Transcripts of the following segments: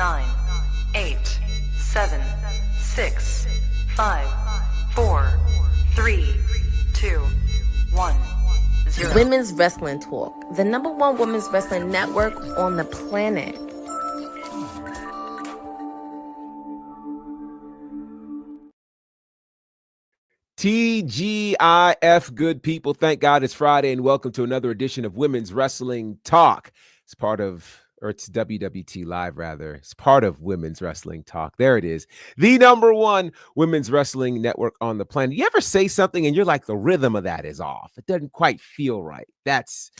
9, 8, 7, 6, 5, 4, 3, 2, 1, 0. Women's Wrestling Talk, the #1 women's wrestling network on the planet. TGIF, good people. Thank God it's Friday, and welcome to another edition of Women's Wrestling Talk. It's WWT Live, rather. It's part of Women's Wrestling Talk. There it is. The #1 women's wrestling network on the planet. You ever say something and you're like, the rhythm of that is off? It doesn't quite feel right. That's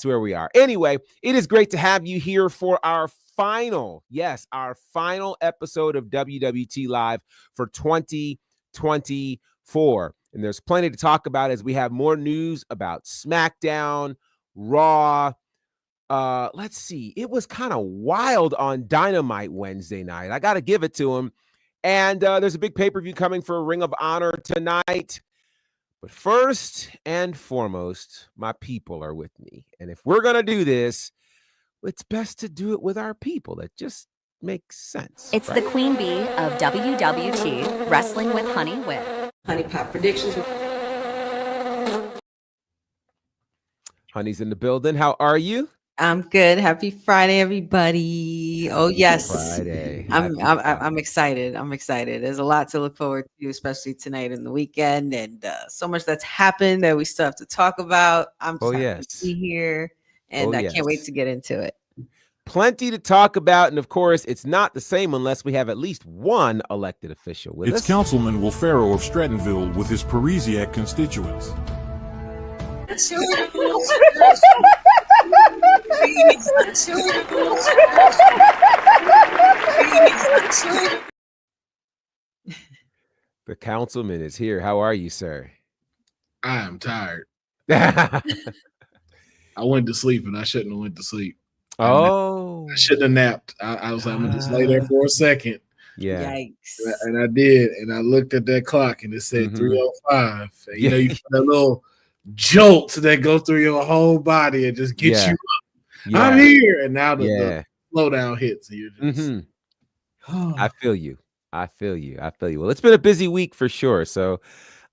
where we are. Anyway, it is great to have you here for our final episode of WWT Live for 2024. And there's plenty to talk about as we have more news about SmackDown, Raw. Let's see. It was kind of wild on Dynamite Wednesday night. I got to give it to him. And there's a big pay-per-view coming for Ring of Honor tonight. But first and foremost, my people are with me. And if we're going to do this, it's best to do it with our people. That just makes sense. It's right? the Queen Bee of WWT, Wrestling with Honey with Honey Pop Predictions. Honey's in the building. How are you? I'm good. Happy Friday, everybody. Oh yes, Friday. I'm excited. I'm excited. There's a lot to look forward to, especially tonight and the weekend, and so much that's happened that we still have to talk about. I'm just happy to be here, and I can't wait to get into it. Plenty to talk about, and of course, it's not the same unless we have at least one elected official with us. It's Councilman Will Ferrell of Strattonville with his Parisiac constituents. The councilman is here. How are you, sir? I am tired. I went to sleep and I shouldn't have went to sleep. Oh, I shouldn't have napped. I was like, I'm gonna just lay there for a second. Yeah. Yikes. And I did, and I looked at that clock and it said 3:05. And, you know, you get that little jolt that goes through your whole body and just gets you up. Yeah. I'm here, and now the slowdown hits, and you're just. I feel you. Well, it's been a busy week for sure. So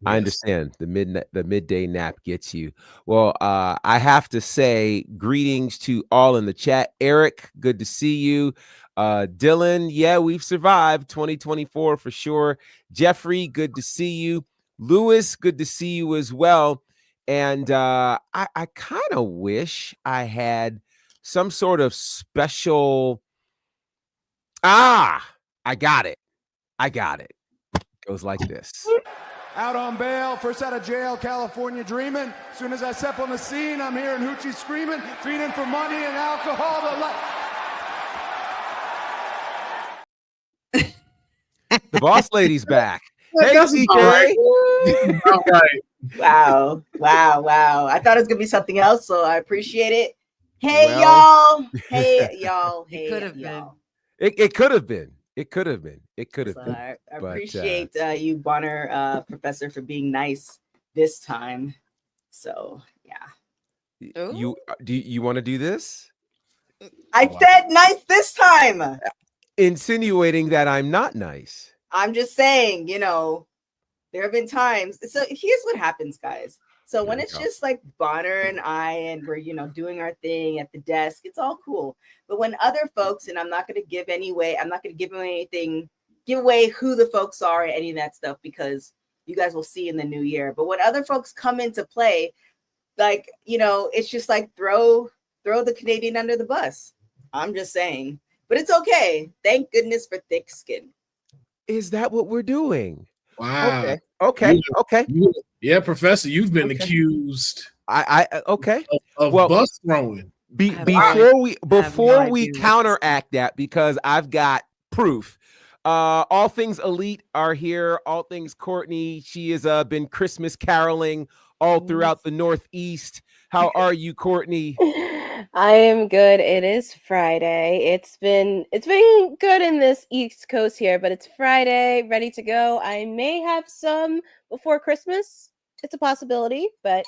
I understand the midday nap gets you. Well, I have to say greetings to all in the chat. Eric, good to see you. Dylan, yeah, we've survived 2024 for sure. Jeffrey, good to see you. Lewis, good to see you as well. And I kind of wish I had some sort of special. I got it. Goes like this. Out on bail, first out of jail, California dreaming. Soon as I step on the scene, I'm hearing hoochie screaming, feeding for money and alcohol. The boss lady's back. Hey, CK. All right. Wow. I thought it was gonna be something else, so I appreciate it. Hey, y'all. Hey, Could have been. It could have been. So I appreciate you, Bonner, Professor, for being nice this time. So yeah. You want to do this? I said nice this time. Insinuating that I'm not nice. I'm just saying, there have been times. So here's what happens, guys. So when it's just like Bonner and I, and we're, doing our thing at the desk, it's all cool. But when other folks, and I'm not going to give away who the folks are and any of that stuff, because you guys will see in the new year. But when other folks come into play, like, it's just like throw the Canadian under the bus. I'm just saying, but it's okay. Thank goodness for thick skin. Is that what we're doing? Wow. Okay. Yeah, Professor, you've been accused. Of bus throwing. Before we counteract that, because I've got proof. All things elite are here. All things Courtney. She has been Christmas caroling all throughout the Northeast. How are you, Courtney? I am good. It is Friday. It's been good in this East Coast here, but it's Friday, ready to go. I may have some before Christmas. It's a possibility, but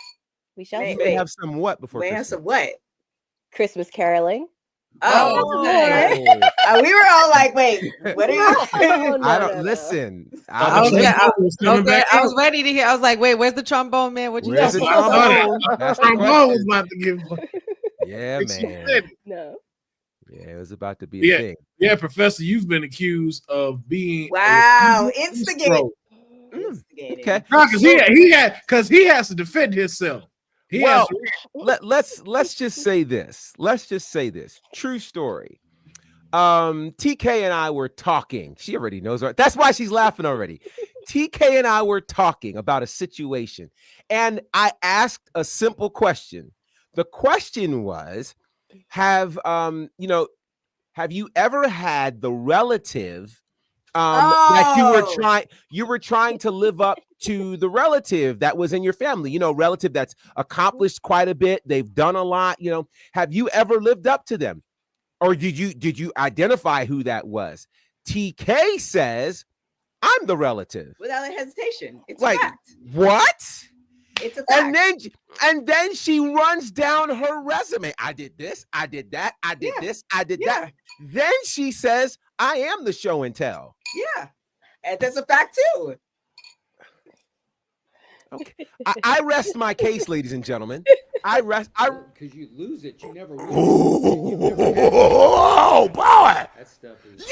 we shall see. You may have some what before Christmas? Have some what? Christmas caroling. Oh, okay. We were all like, "Wait, what are you?" I don't listen. I was ready to hear. I was like, "Wait, where's the trombone man? What you Where's the trombone? That's the trombone was question. about to give. Yeah, man. No. Yeah, it was about to be a thing. Yeah, Professor, you've been accused of being instigating. Okay, because he has to defend himself. Let's just say this. True story. TK and I were talking. She already knows. That's why she's laughing already. TK and I were talking about a situation, and I asked a simple question. The question was, have you ever had the relative that you were trying to live up to, the relative that was in your family, relative that's accomplished quite a bit, they've done a lot, have you ever lived up to them? Or did you identify who that was? TK says, I'm the relative. Without a hesitation. It's like, a fact. What? It's a fact. And then she runs down her resume. I did this, I did that, I did this, I did that. Then she says, I am the show and tell. Yeah. And that's a fact too. Okay. I rest my case, ladies and gentlemen. Because you lose it, you never win. Oh boy! That stuff is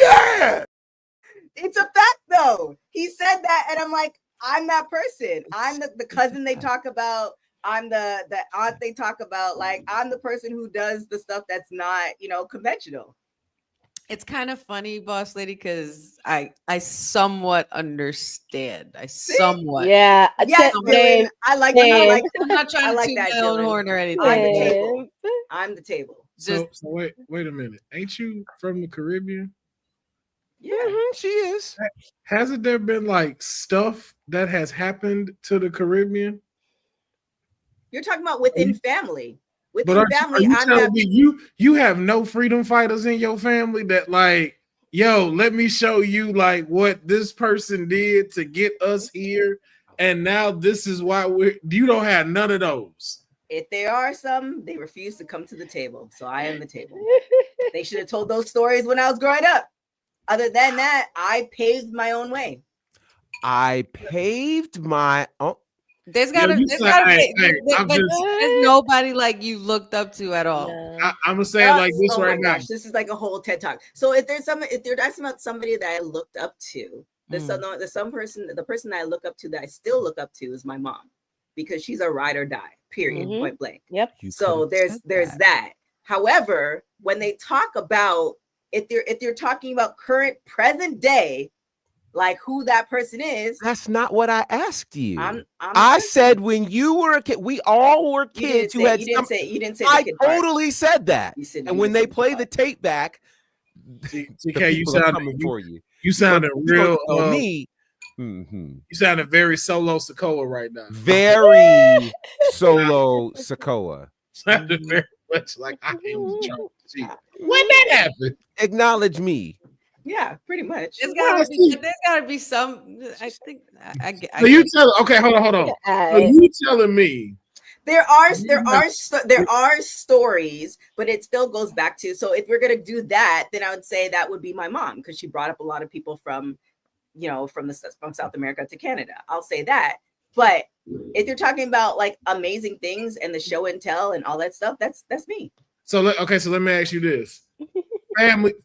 It's a fact though. He said that, and I'm like, I'm that person. I'm the cousin they talk about. I'm the aunt they talk about. Like, I'm the person who does the stuff that's not, conventional. It's kind of funny, boss lady, because I somewhat understand. Yeah. Yes, Dylan, I like that. I'm not trying to toot my own horn or anything. I'm the table. So wait a minute. Ain't you from the Caribbean? Yeah, she is. Hasn't there been like stuff that has happened to the Caribbean? You're talking about within family. But are you telling me you have no freedom fighters in your family that like, yo, let me show you like what this person did to get us here, and now this is why you don't have none of those. If there are some, they refuse to come to the table. So I am the table. They should have told those stories when I was growing up. Other than that, I paved my own way. There's nobody like you looked up to at all. I'm gonna say it like this right now. This is like a whole TED talk. So if you're asking about somebody that I looked up to, the person that I look up to that I still look up to is my mom, because she's a ride or die. Period. Point blank. Yep. So there's that. However, when they talk about if you're talking about current present day, like who that person is. That's not what I asked you. I said when you were a kid, we all were kids who had. You didn't say. I totally said that. And when they play the tape back, TK, you sounded for you. You sounded real. Me. You sounded very Solo Sikoa right now. Very Solo Sikoa. Sounded very much like I am the chief. When that happened, acknowledge me. Yeah, pretty much. There's gotta be some. I think. So you tell. Okay, hold on. So you telling me there are stories, but it still goes back to. So if we're gonna do that, then I would say that would be my mom, because she brought up a lot of people from South America to Canada. I'll say that. But if you're talking about like amazing things and the show and tell and all that stuff, that's me. So let me ask you this.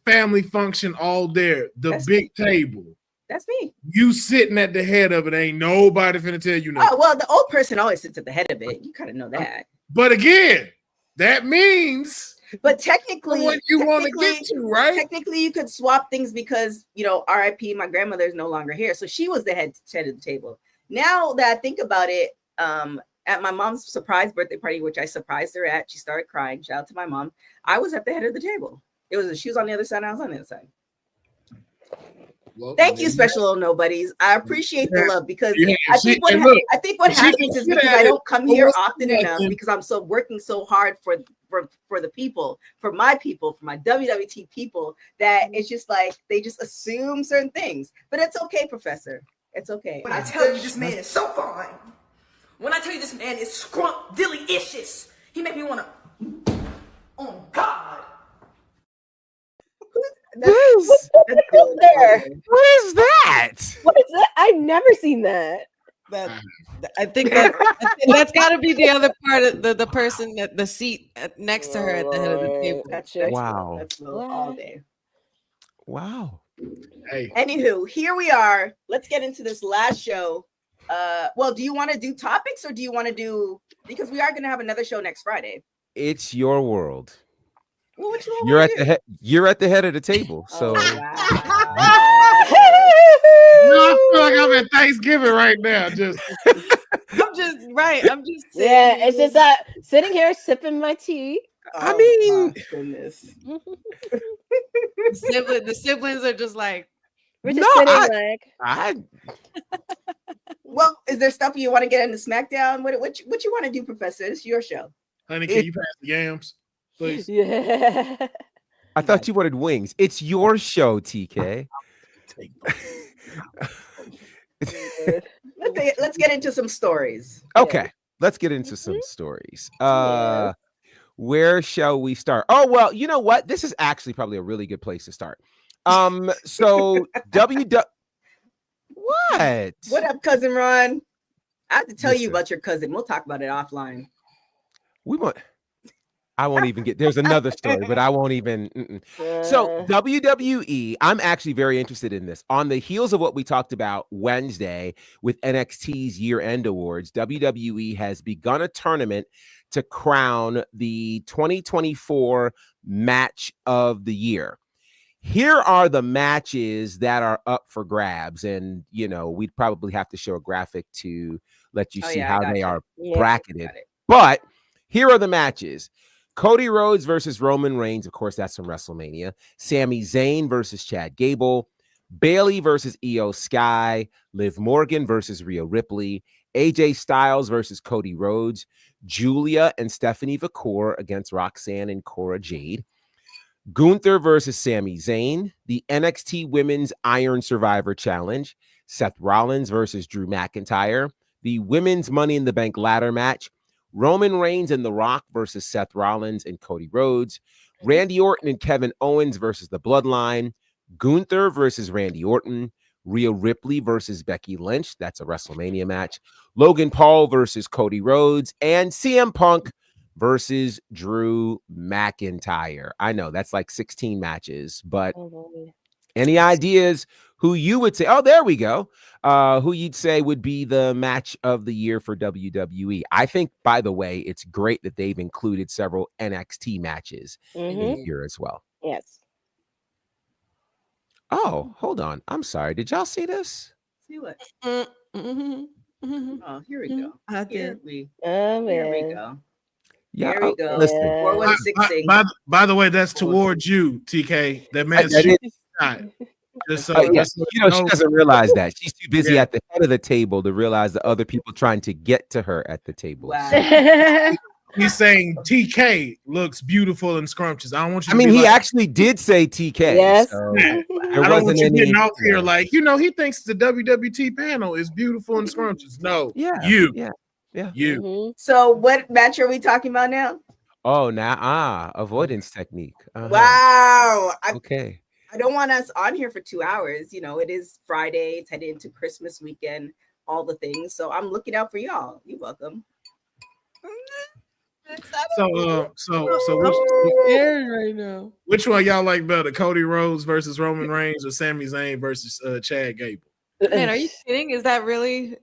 Family function all there. That's big me. Table. That's me. You sitting at the head of it. Ain't nobody finna tell you nothing. Oh, well, the old person always sits at the head of it. You kind of know that. But again, that means. But technically, what you want to get to, right? Technically, you could swap things because, RIP, my grandmother is no longer here. So she was the head of the table. Now that I think about it, at my mom's surprise birthday party, which I surprised her at, she started crying. Shout out to my mom. I was at the head of the table. She was on the other side, and I was on the other side. Well, thank you, special little nobodies. I appreciate the love, because I think what happens is because I don't come here often enough, because I'm working so hard for the people, for my WWT people, that it's just like they just assume certain things. But it's okay, Professor. It's okay. When I tell you this man is so fine, when I tell you this man is scrump dilly-ishous, he make me want to, oh God. this? There. What is that? What is that? I've never seen that. I think that's got to be the other part of the person at the seat next to her at the head of the table. That's wow. That's all day. Wow. Hey. Anywho, here we are. Let's get into this last show. Well, do you want to do topics or do you want to do, because we are going to have another show next Friday. It's your world. Well, what you You're at the head of the table. So I feel like I'm at Thanksgiving right now. I'm just yeah, it's just sitting here sipping my tea. I mean, goodness. the siblings are just like, we're just sitting Well, is there stuff you want to get into SmackDown? What you want to do, Professor? It's your show. Honey, can you pass the yams, please? Yeah. I thought you wanted wings. It's your show, TK. Let's get into some stories. Okay, let's get into some stories. Where shall we start? Oh, well, you know what? This is actually probably a really good place to start. So What up, cousin Ron? I have to tell you about your cousin. We'll talk about it offline. I won't even get, there's another story, but I won't even. So WWE, I'm actually very interested in this. On the heels of what we talked about Wednesday with NXT's year-end awards, WWE has begun a tournament to crown the 2024 match of the year. Here are the matches that are up for grabs. And, you know, we'd probably have to show a graphic to let you see how they are bracketed. But here are the matches. Cody Rhodes versus Roman Reigns. Of course, that's from WrestleMania. Sami Zayn versus Chad Gable. Bayley versus Io Sky. Liv Morgan versus Rhea Ripley. AJ Styles versus Cody Rhodes. Julia and Stephanie Vacour against Roxanne and Cora Jade. Gunther versus Sami Zayn. The NXT Women's Iron Survivor Challenge. Seth Rollins versus Drew McIntyre. The Women's Money in the Bank ladder match. Roman Reigns and The Rock versus Seth Rollins and Cody Rhodes. Randy Orton and Kevin Owens versus The Bloodline. Gunther versus Randy Orton. Rhea Ripley versus Becky Lynch. That's a WrestleMania match. Logan Paul versus Cody Rhodes. And CM Punk versus Drew McIntyre. I know that's like 16 matches, but any ideas who you would say, oh, there we go, who you'd say would be the match of the year for WWE? I think, by the way, it's great that they've included several NXT matches in here as well. Yes. Oh, hold on. I'm sorry. Did y'all see this? See what? Oh, here we go. Here we go. Yeah, there we go. Listen. 4166. By the way, that's towards you, TK. That man's just so, you know, she doesn't realize that. She's too busy at the head of the table to realize the other people trying to get to her at the table. Wow. He's saying TK looks beautiful and scrumptious. I don't want you. I mean, he actually did say TK. Yes. So I don't want you getting out here like, you know, he thinks the WWT panel is beautiful and scrumptious. No, you. So what match are we talking about now? Oh, now avoidance technique. Wow. Okay. I don't want us on here for 2 hours. You know, it is Friday. It's headed into Christmas weekend, all the things. So I'm looking out for y'all. You're welcome. Which one y'all like better? Cody Rhodes versus Roman Reigns or Sami Zayn versus Chad Gable? Man, are you kidding? Is that really?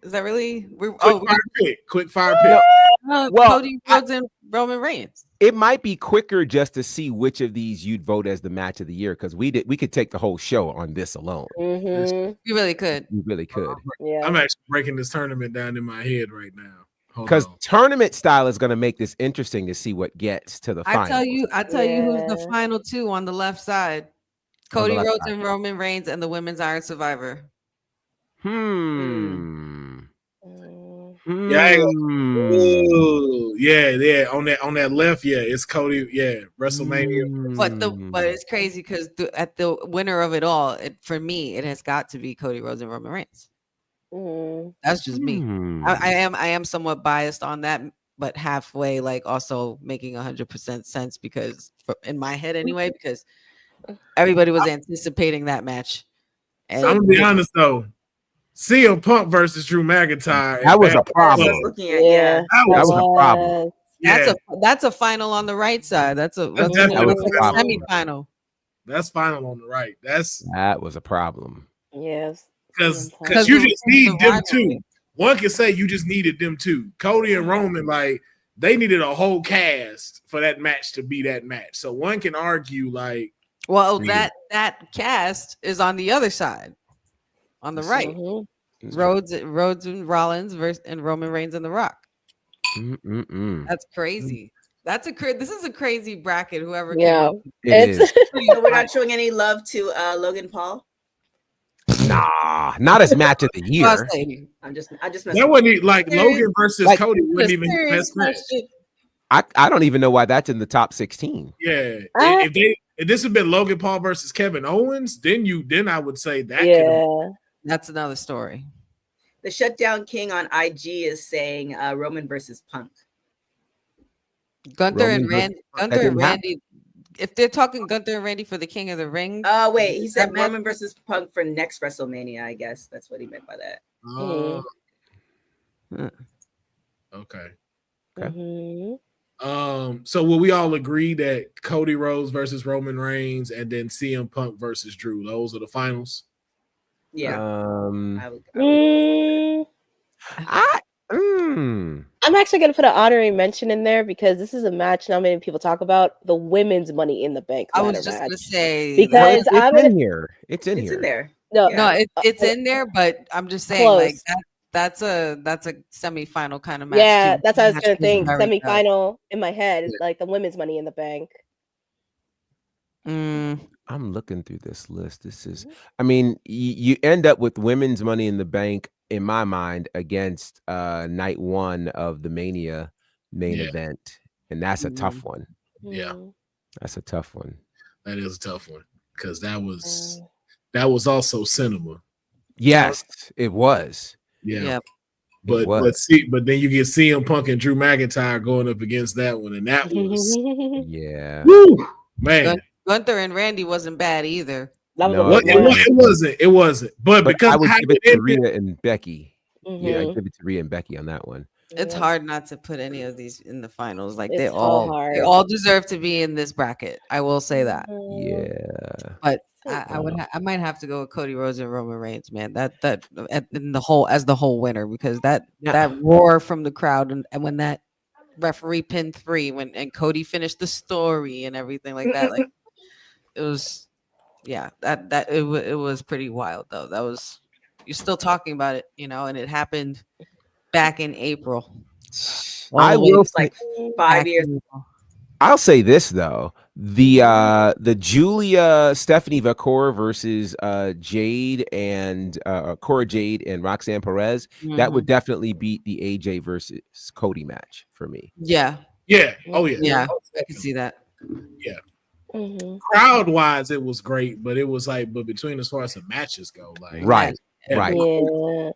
Quick fire pick. Well, Cody Rhodes and Roman Reigns. It might be quicker just to see which of these you'd vote as the match of the year, because we could take the whole show on this alone. You really could. You really could. Yeah. I'm actually breaking this tournament down in my head right now. Because tournament style is going to make this interesting to see what gets to the final. I tell you who's the final two on the left side. Cody Rhodes and Roman Reigns and the Women's Iron Survivor. Yeah. On that left, it's Cody. Yeah, WrestleMania. But it's crazy because at the winner of it all, for me, it has got to be Cody Rhodes and Roman Reigns. That's just me. I am somewhat biased on that, but halfway, like also making 100% sense because in my head anyway, because Everybody was anticipating that match. And I'm gonna be honest though. CM Punk versus Drew McIntyre. That was a problem. Yeah, that was a problem. That's a final on the right side. That's a semifinal. That's final on the right. That was a problem. Yes. Because you just need them two. One can say you just needed them two. Cody and Roman, like they needed a whole cast for that match to be that match. So one can argue like, well, that cast is on the other side, on the right. Rhodes and Rollins versus and Roman Reigns and The Rock. That's crazy. This is a crazy bracket. Whoever came up. It is. So we're not showing any love to Logan Paul. Nah, not as match of the year. I just that wasn't like Logan versus Cody wouldn't even be best match. I don't even know why that's in the top 16. Yeah, if this had been Logan Paul versus Kevin Owens, then I would say that. Yeah, that's another story. The Shutdown King on IG is saying Roman versus Punk. Gunther and Randy. If they're talking Gunther and Randy for the King of the Ring. Oh, wait. He said Roman versus Punk for next WrestleMania, I guess. That's what he meant by that. Okay. Mm-hmm. So will we all agree that Cody Rhodes versus Roman Reigns and then CM Punk versus Drew, those are the finals? Yeah. I'm actually going to put an honorary mention in there because this is a match not many people talk about, the women's Money in the Bank. I was just going to say because it's in here. It's in there. No, it's in there, but I'm just saying like that's a semifinal kind of match. Yeah, too. that's what I was going to think. Semifinal in my head, like the women's Money in the Bank. I'm looking through this list. This is, I mean, you end up with women's Money in the Bank in my mind against night one of the Mania main event, and that's a tough one. Yeah, that's a tough one. That is a tough one because that was also cinema. Yes, it was. Yeah. But then you get CM Punk and Drew McIntyre going up against that one, and that was woo, man. Gunther and Randy wasn't bad either. It wasn't. But because I would give it to Rhea and Becky. Yeah, I give it to Rhea and Becky on that one. It's hard not to put any of these in the finals. Like they all deserve to be in this bracket. I will say that. Yeah. But I might have to go with Cody Rhodes and Roman Reigns, man. That in the whole winner, because that roar from the crowd and when that referee pinned 3 and Cody finished the story and everything like that, like it was it was pretty wild though. That was, you're still talking about it, and it happened back in April. I will like 5 years. I'll say this though. The Julia Stephanie Vakor versus Jade and Cora Jade and Roxanne Perez, that would definitely beat the AJ versus Cody match for me. Yeah. Oh yeah. Yeah. I can see that. Yeah. Crowd wise, it was great, but it was like, but between as far as the matches go, like right. But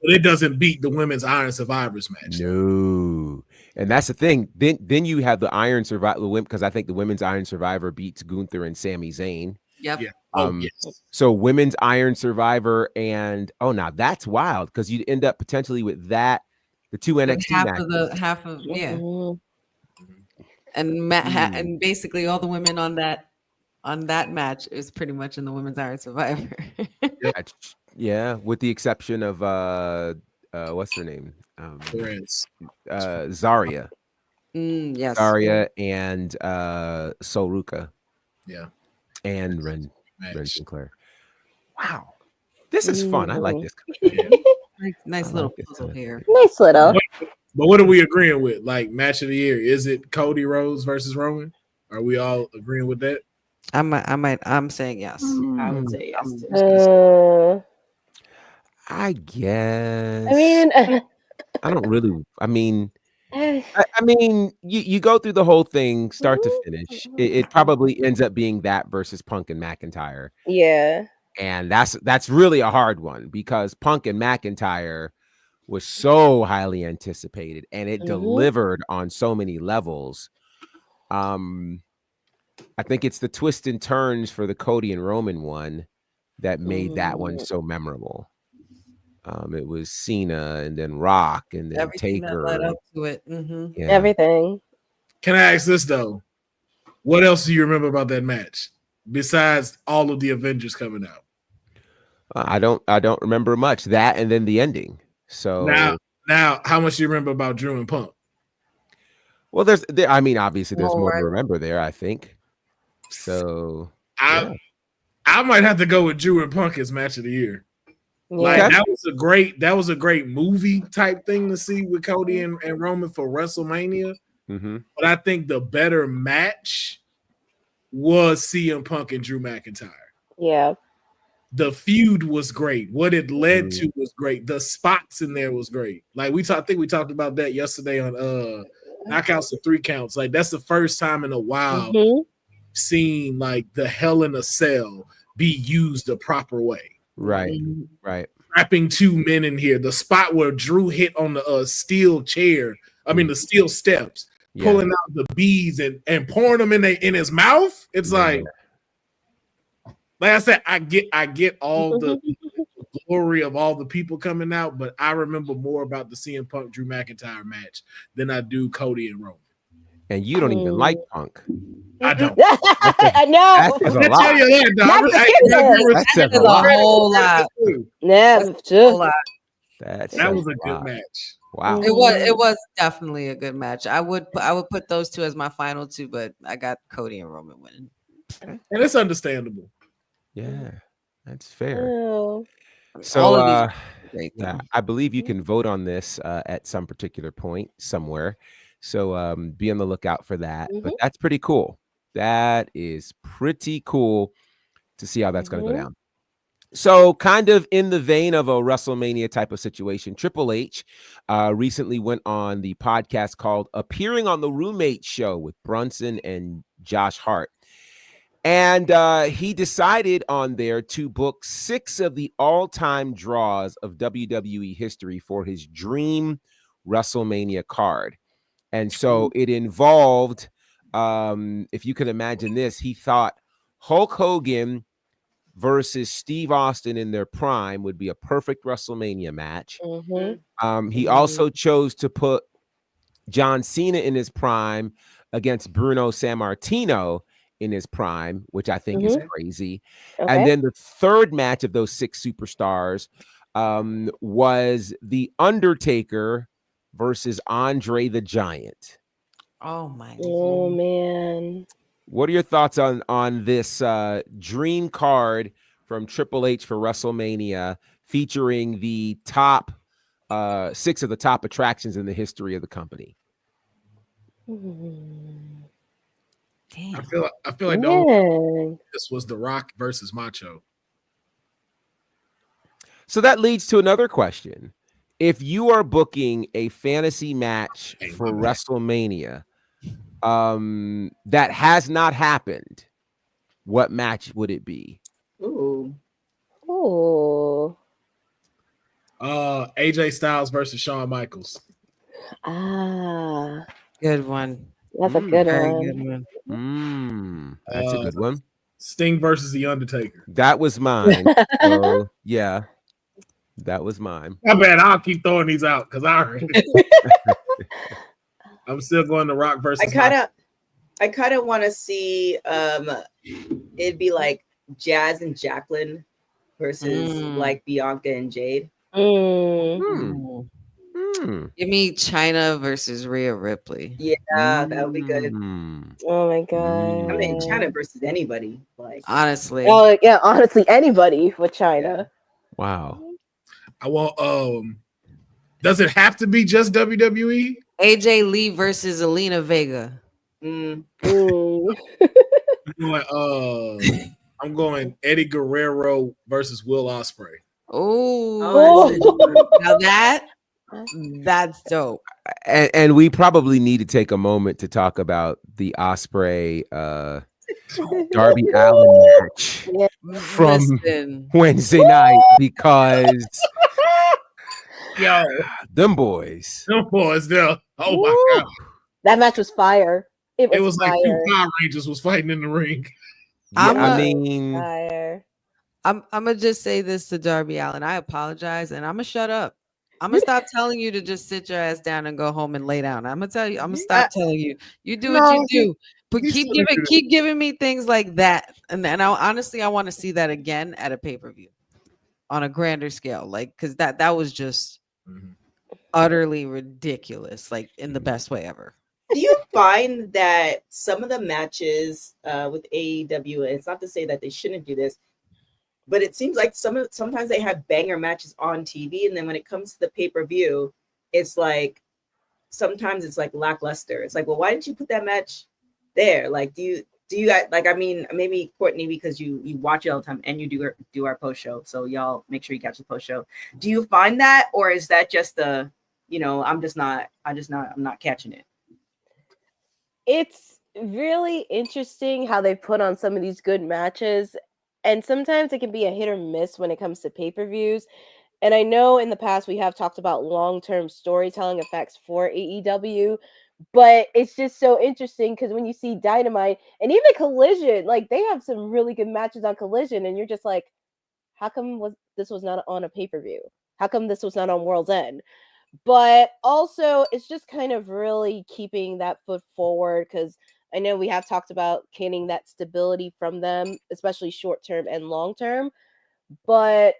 it doesn't beat the women's Iron Survivors match. No, and that's the thing. Then you have the Iron Survivor, because I think the women's Iron Survivor beats Gunther and Sami Zayn. Yep. Yeah. So women's Iron Survivor, and now that's wild because you'd end up potentially with that, the 2 NXT matches. Half of and and basically all the women on that match is pretty much in the women's Iron Survivor. Yeah, with the exception of what's her name? Zarya. Yes. Zarya and Soruka. Yeah. And Ren Sinclair. Wow. This is fun. I like this. Nice little puzzle here. Nice little. But what are we agreeing with? Like match of the year? Is it Cody Rhodes versus Roman? Are we all agreeing with that? I'm saying yes. I would say yes too. I guess. I mean, I don't really. I mean, you go through the whole thing, start to finish. It probably ends up being that versus Punk and McIntyre. Yeah. And that's really a hard one because Punk and McIntyre was so highly anticipated and it delivered on so many levels. I think it's the twists and turns for the Cody and Roman one that made that one so memorable. It was Cena and then Rock and then Everything Taker. that led up to it. Yeah. Everything. Can I ask this though? What else do you remember about that match besides all of the Avengers coming out? I don't remember much. That and then the ending. So now, how much do you remember about Drew and Punk? Well, obviously there's more to remember there, I think. So I might have to go with Drew and Punk as match of the year. Yeah. Like that was a great movie type thing to see with Cody and Roman for WrestleMania. Mm-hmm. But I think the better match was CM Punk and Drew McIntyre. Yeah. The feud was great. What it led to was great. The spots in there was great. Like I think we talked about that yesterday on Knockouts of 3 Counts. Like that's the first time in a while seeing like the Hell in a Cell be used the proper way. Right. Trapping 2 men in here. The spot where Drew hit on the steel chair. I mean the steel steps, pulling out the beads and pouring them in his mouth. It's like I said, I get all the glory of all the people coming out, but I remember more about the CM Punk Drew McIntyre match than I do Cody and Roman. And you don't even like Punk. I don't. I know. That's I tell you that, dog. That's a whole lot. Yeah, that was a good match. Wow. It was definitely a good match. I would put those two as my final two, but I got Cody and Roman winning. And it's understandable. Yeah, that's fair. Oh. So I believe you Mm-hmm. can vote on this at some particular point somewhere. So be on the lookout for that. But that's pretty cool. That is pretty cool to see how that's going to go down. So kind of in the vein of a WrestleMania type of situation, Triple H recently went on the podcast called Appearing on the Roommate Show with Brunson and Josh Hart. And he decided on there to book 6 of the all-time draws of WWE history for his dream WrestleMania card. And so it involved, if you could imagine this, he thought Hulk Hogan versus Steve Austin in their prime would be a perfect WrestleMania match. He also chose to put John Cena in his prime against Bruno Sammartino in his prime, which I think is crazy. Okay. And then the third match of those 6 superstars was The Undertaker versus Andre the Giant. Oh my God. Oh man. What are your thoughts on this dream card from Triple H for WrestleMania featuring the top 6 of the top attractions in the history of the company? Damn. I feel like this was The Rock versus Macho. So that leads to another question. If you are booking a fantasy match for WrestleMania that has not happened, what match would it be? Ooh. AJ Styles versus Shawn Michaels. Ah. Good one. That's a good Very one. good one. That's a good one. Sting versus The Undertaker. That was mine. So, yeah, that was mine. My bad. I'll keep throwing these out because I already. I'm still going to Rock versus. I kind of want to see. It'd be like Jazz and Jacqueline versus like Bianca and Jade. Give me China versus Rhea Ripley. Yeah, that would be good. Oh my God. I mean, China versus anybody. Like honestly. Oh yeah, honestly, anybody with China. Wow. I want. Does it have to be just WWE? AJ Lee versus Alina Vega. I'm going Eddie Guerrero versus Will Ospreay. Oh, now that's dope. And we probably need to take a moment to talk about the Ospreay Darby Allin match from Wednesday night because yo, them boys, there. Oh my God, that match was fire. It was like two Power Rangers was fighting in the ring. Yeah, I'm gonna just say this to Darby Allin. I apologize, and I'm gonna shut up. I'm gonna stop telling you to just sit your ass down and go home and lay down. I'm gonna tell you. I'm gonna stop telling you. You do what you do, but keep giving me things like that. And honestly, I want to see that again at a pay-per-view on a grander scale, like because that was just utterly ridiculous, like in the best way ever. Do you find that some of the matches with AEW, it's not to say that they shouldn't do this, but it seems like sometimes they have banger matches on TV, and then when it comes to the pay-per-view, it's like sometimes it's like lackluster. It's like, well, why didn't you put that match there? Like, do you like? I mean, maybe Courtney, because you watch it all the time and you do our post show, so y'all make sure you catch the post show. Do you find that, or is that just I'm not catching it? It's really interesting how they put on some of these good matches. And sometimes it can be a hit or miss when it comes to pay-per-views. And I know in the past we have talked about long-term storytelling effects for AEW, but it's just so interesting because when you see Dynamite and even Collision, like they have some really good matches on Collision, and you're just like, how come this was not on a pay-per-view? How come this was not on World's End? But also, it's just kind of really keeping that foot forward because I know we have talked about getting that stability from them, especially short-term and long-term. But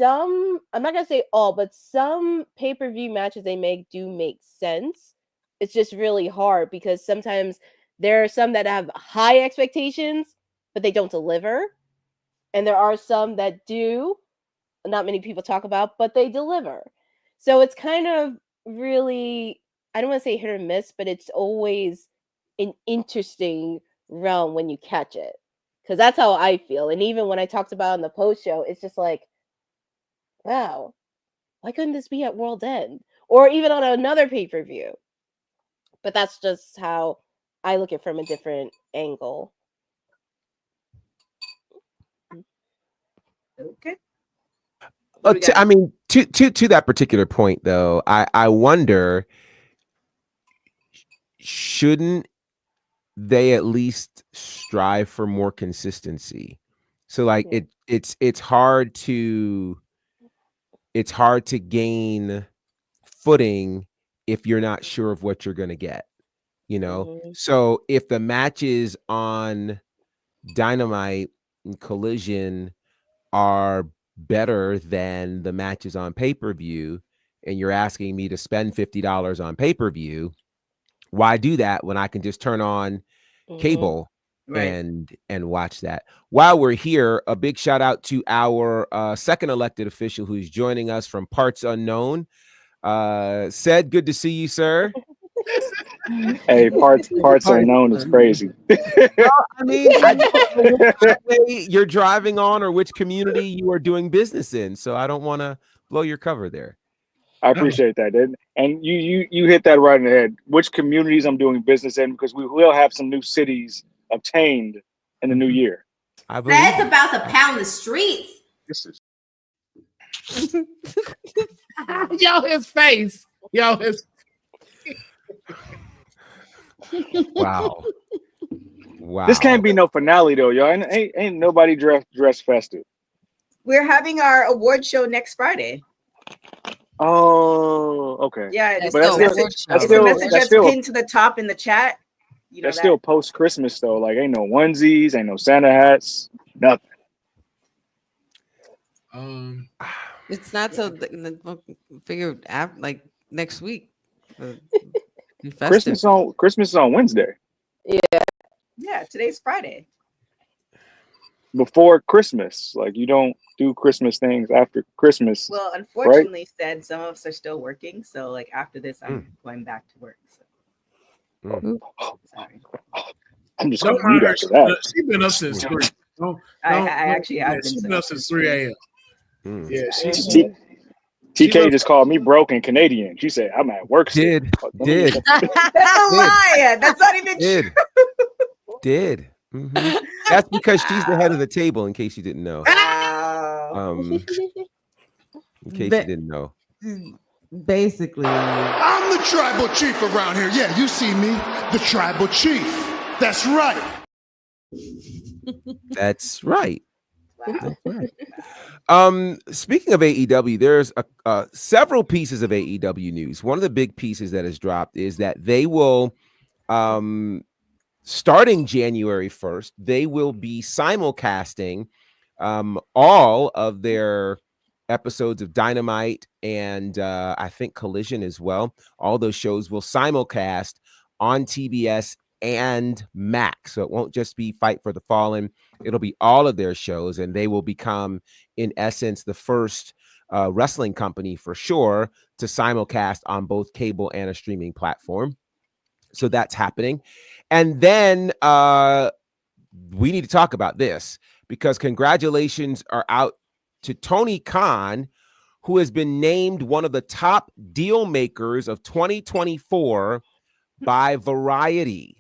I'm not going to say all, but some pay-per-view matches they do make sense. It's just really hard because sometimes there are some that have high expectations, but they don't deliver. And there are some that do, not many people talk about, but they deliver. So it's kind of really, I don't want to say hit or miss, but it's always an interesting realm when you catch it, because that's how I feel. And even when I talked about on the post show, it's just like, wow, why couldn't this be at World End or even on another pay-per-view? But that's just how I look at it from a different angle. Okay. I mean, to that particular point, though, I wonder, shouldn't they at least strive for more consistency? So, like, it's hard to gain footing if you're not sure of what you're going to get, So if the matches on Dynamite and Collision are better than the matches on pay-per-view, and you're asking me to spend $50 on pay-per-view, why do that when I can just turn on cable and watch that? While we're here, a big shout out to our second elected official who's joining us from Parts Unknown. Said, good to see you, sir. Hey, parts unknown is crazy. Well, I mean, I don't know which highway you're driving on or which community you are doing business in, so I don't want to blow your cover there. I appreciate that, and you hit that right in the head. Which communities I'm doing business in, because we will have some new cities obtained in the new year. That's about to pound the streets. This is his face. His. Wow. This can't be no finale though, y'all. Ain't nobody dressed festive. We're having our award show next Friday. Oh, okay. Yeah, but that's the message that's pinned to the top in the chat. That's still post Christmas though. Like, ain't no onesies, ain't no Santa hats, nothing. It's not till figure like next week. Christmas is on Wednesday. Yeah, today's Friday. Before Christmas, like you don't do Christmas things after Christmas. Well, unfortunately, said some of us are still working. So, like after this, I'm going back to work. So. Sorry. I'm just going to read after that. She's been up since 3. I actually have been. She's been up since 3 a.m. Yeah, TK just called me broken Canadian. She said, I'm at work. Did. That's a lie. That's not even true. Did. Mm-hmm. That's because she's the head of the table, in case you didn't know. In case you didn't know. Basically, I'm the tribal chief around here. Yeah, you see me. the tribal chief. That's right. That's right. That's right. Speaking of AEW, there's several pieces of AEW news. One of the big pieces that has dropped is that they will, starting January 1st, they will be simulcasting all of their episodes of Dynamite and I think Collision as well. All those shows will simulcast on TBS and Max. So it won't just be Fight for the Fallen. It'll be all of their shows, and they will become, in essence, the first wrestling company for sure to simulcast on both cable and a streaming platform. So that's happening. And then we need to talk about this, because congratulations are out to Tony Khan, who has been named one of the top deal makers of 2024 by Variety,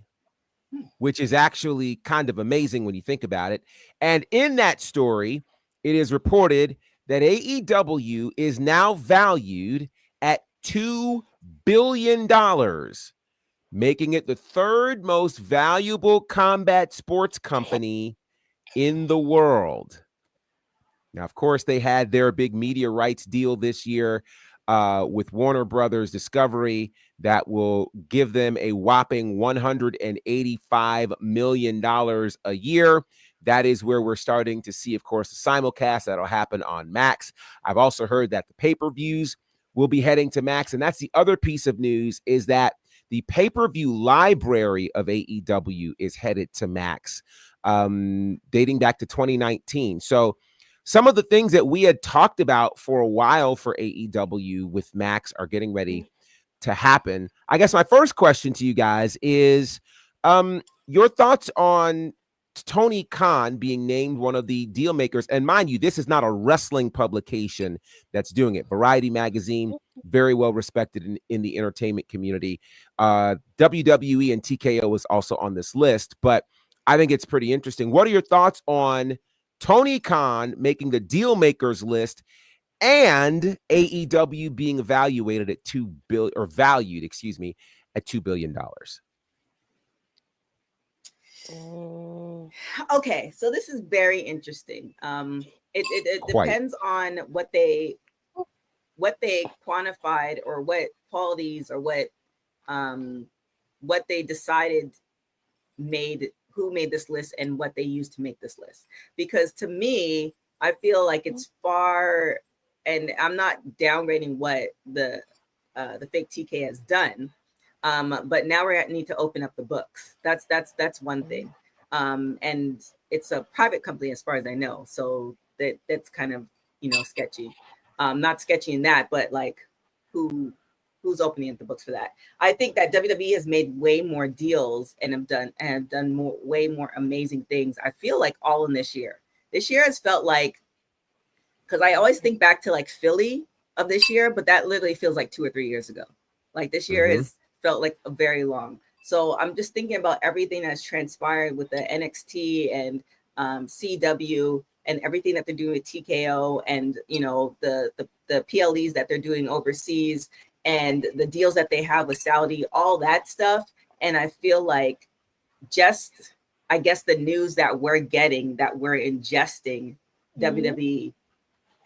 which is actually kind of amazing when you think about it. And in that story, it is reported that AEW is now valued at $2 billion, making it the third most valuable combat sports company in the world. Now, of course, they had their big media rights deal this year with Warner Brothers Discovery that will give them a whopping $185 million a year. That is where we're starting to see, of course, the simulcast that'll happen on Max. I've also heard that the pay-per-views will be heading to Max. And that's the other piece of news, is that the pay-per-view library of AEW is headed to Max, dating back to 2019. So some of the things that we had talked about for a while for AEW with Max are getting ready to happen. I guess my first question to you guys is your thoughts on Tony Khan being named one of the deal makers. And mind you, this is not a wrestling publication that's doing it. Variety magazine, very well respected in the entertainment community. WWE and TKO is also on this list, but I think it's pretty interesting. What are your thoughts on Tony Khan making the deal makers list and AEW being evaluated at valued at $2 billion? Okay, so this is very interesting. It depends on what they quantified, or what qualities, or what they decided who made this list and what they used to make this list. Because to me, I feel like it's far, and I'm not downgrading what the fake TK has done. But now we need to open up the books. That's one thing. And it's a private company as far as I know. So that's kind of, sketchy. Not sketchy in that, but like who's opening up the books for that? I think that WWE has made way more deals and have done way more amazing things. I feel like all in this year. This year has felt like, because I always think back to like Philly of this year, but that literally feels like 2 or 3 years ago. Like this year has felt like a very long. So I'm just thinking about everything that's transpired with the NXT and CW and everything that they're doing with TKO and, the PLEs that they're doing overseas and the deals that they have with Saudi, all that stuff. And I feel like I guess the news that we're getting, that we're ingesting, WWE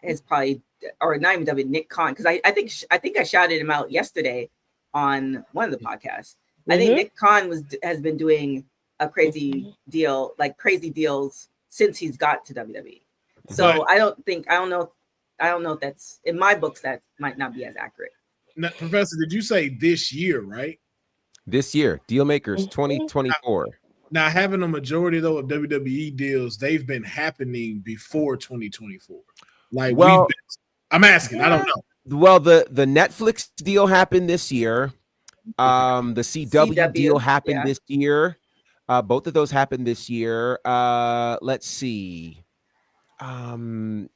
is probably, or not even WWE, Nick Khan, because I think I shouted him out yesterday on one of the podcasts. I think Nick Khan has been doing a crazy deal, like crazy deals since he's got to WWE. So I don't know if that's, in my books, that might not be as accurate. Now, Professor, did you say this year, right? This year, deal makers 2024. Now, having a majority though of WWE deals, they've been happening before 2024. Like, I'm asking, I don't know. Well, the Netflix deal happened this year. The CW deal happened this year. Both of those happened this year. Let's see. The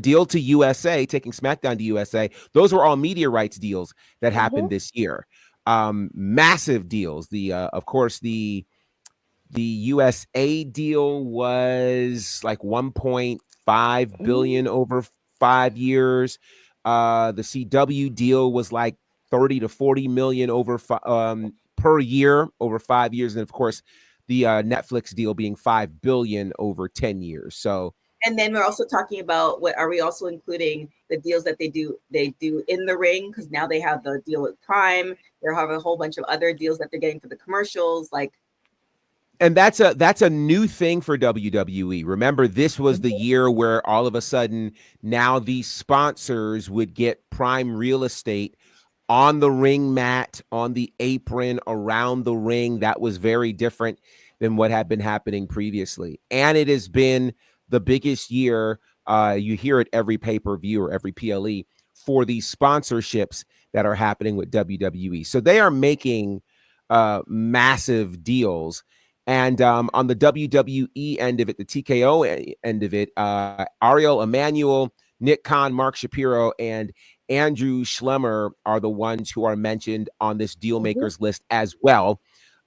deal to USA, taking SmackDown to USA, those were all media rights deals that happened this year. Massive deals. Of course, the USA deal was like 1.5 billion over 5 years. The CW deal was like 30 to 40 million over per year over 5 years, and of course, the Netflix deal being $5 billion over 10 years. So, and then we're also talking about what are we also including the deals that they do in the ring, because now they have the deal with Prime. They have a whole bunch of other deals that they're getting for the commercials, and that's a new thing for WWE. Remember, this was the year where all of a sudden now these sponsors would get prime real estate on the ring mat, on the apron, around the ring. That was very different than what had been happening previously. And it has been the biggest year, you hear it every pay-per-view or every PLE, for these sponsorships that are happening with WWE. So they are making massive deals. And on the WWE end of it, the TKO end of it, Ariel Emanuel, Nick Khan, Mark Shapiro, and Andrew Schlemmer are the ones who are mentioned on this deal makers list as well,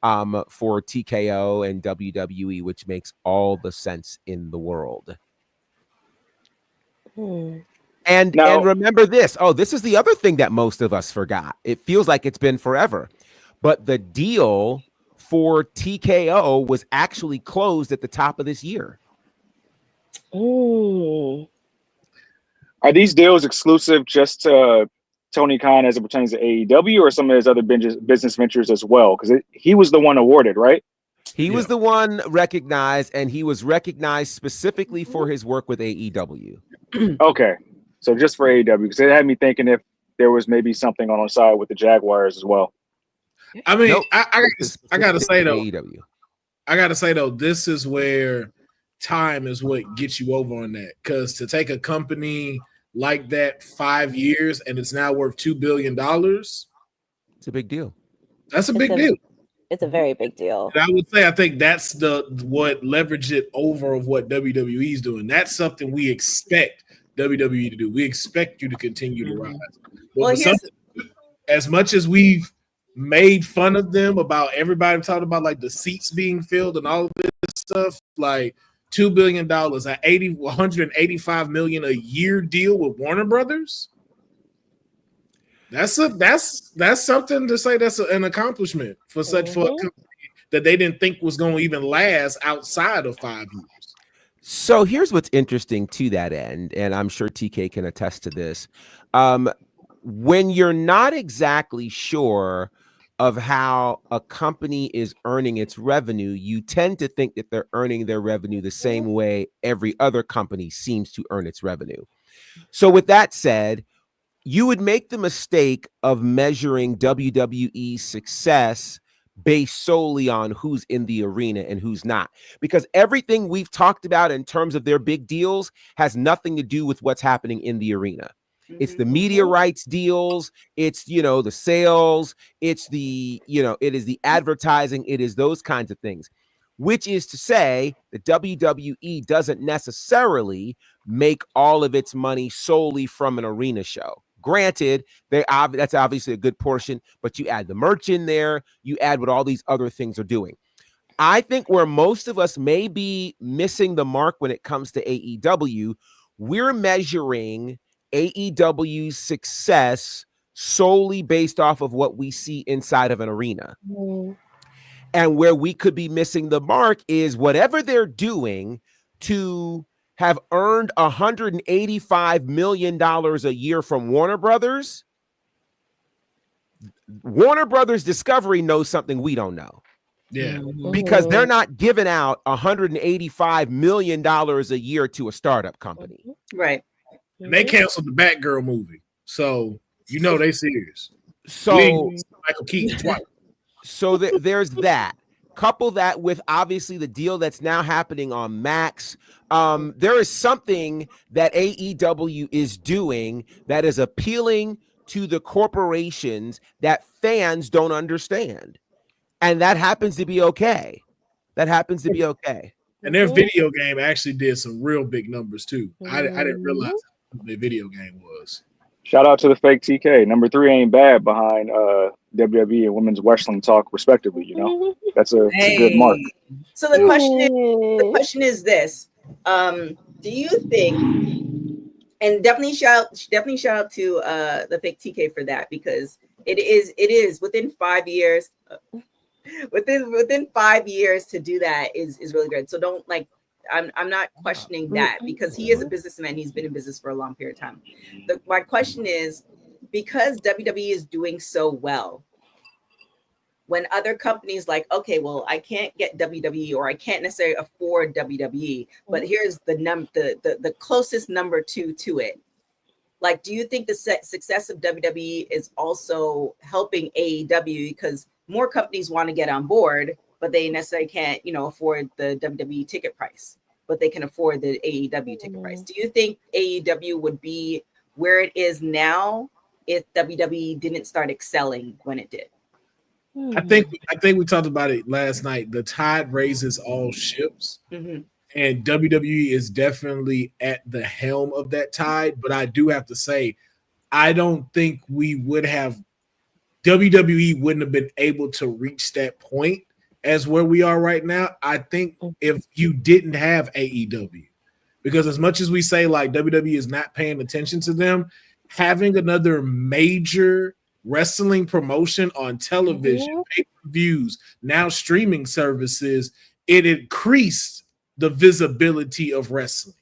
for TKO and WWE, which makes all the sense in the world. And remember this. Oh, this is the other thing that most of us forgot. It feels like it's been forever, but the deal for TKO was actually closed at the top of this year. Ooh. Are these deals exclusive just to Tony Khan as it pertains to AEW, or some of his other business ventures as well? Because he was the one awarded, right? He was the one recognized, and he was recognized specifically for his work with AEW. Okay. So just for AEW, because it had me thinking if there was maybe something on the side with the Jaguars as well. I mean, Nope. I gotta say though, AEW. This is where time is what gets you over on that. Because to take a company like that 5 years and it's now worth $2 billion, it's a big deal. That's a big deal. It's a very big deal. And I would say I think that's what leveraged it over of what WWE is doing. That's something we expect WWE to do. We expect you to continue to rise. Well, as much as we've made fun of them about everybody talking about like the seats being filled and all of this stuff, like $2 billion, an $185 million a year deal with Warner Brothers. That's something to say. That's an accomplishment for a company that they didn't think was going to even last outside of 5 years. So here's what's interesting to that end, and I'm sure TK can attest to this. When you're not exactly sure of how a company is earning its revenue, you tend to think that they're earning their revenue the same way every other company seems to earn its revenue. So with that said, you would make the mistake of measuring WWE's success based solely on who's in the arena and who's not, because everything we've talked about in terms of their big deals has nothing to do with what's happening in the arena. It's the media rights deals. It's, the sales. It's it is the advertising. It is those kinds of things, which is to say that WWE doesn't necessarily make all of its money solely from an arena show. Granted, that's obviously a good portion, but you add the merch in there, you add what all these other things are doing. I think where most of us may be missing the mark when it comes to AEW, we're measuring AEW's success solely based off of what we see inside of an arena. And where we could be missing the mark is whatever they're doing to have earned $185 million a year from Warner Brothers. Warner Brothers Discovery knows something we don't know. Yeah. Because they're not giving out $185 million a year to a startup company. Right. And they canceled the Batgirl movie. So, they serious. So, Michael Keaton twice. So there's that. Couple that with obviously the deal that's now happening on Max. There is something that AEW is doing that is appealing to the corporations that fans don't understand. And that happens to be okay. And their video game actually did some real big numbers too. I didn't realize how big the video game was. Shout out to the fake TK. Number 3 ain't bad behind WWE and Women's Wrestling Talk, respectively. That's a good mark. So the question is this: do you think? And definitely shout out to the fake TK for that, because it is within 5 years within 5 years to do that is really good. So don't like. I'm not questioning that because he is a businessman. He's been in business for a long period of time. My question is, because WWE is doing so well, when other companies like, okay, well, I can't get WWE or I can't necessarily afford WWE, but here's the closest number two to it. Like, do you think the success of WWE is also helping AEW because more companies want to get on board, but they necessarily can't, afford the WWE ticket price, but they can afford the AEW ticket price? Do you think AEW would be where it is now if WWE didn't start excelling when it did? I think we talked about it last night. The tide raises all ships. Mm-hmm. And WWE is definitely at the helm of that tide. But I do have to say, I don't think WWE wouldn't have been able to reach that point as where we are right now. I think if you didn't have AEW, because as much as we say like WWE is not paying attention to them, having another major wrestling promotion on television, pay-per-views, now streaming services, it increased the visibility of wrestling.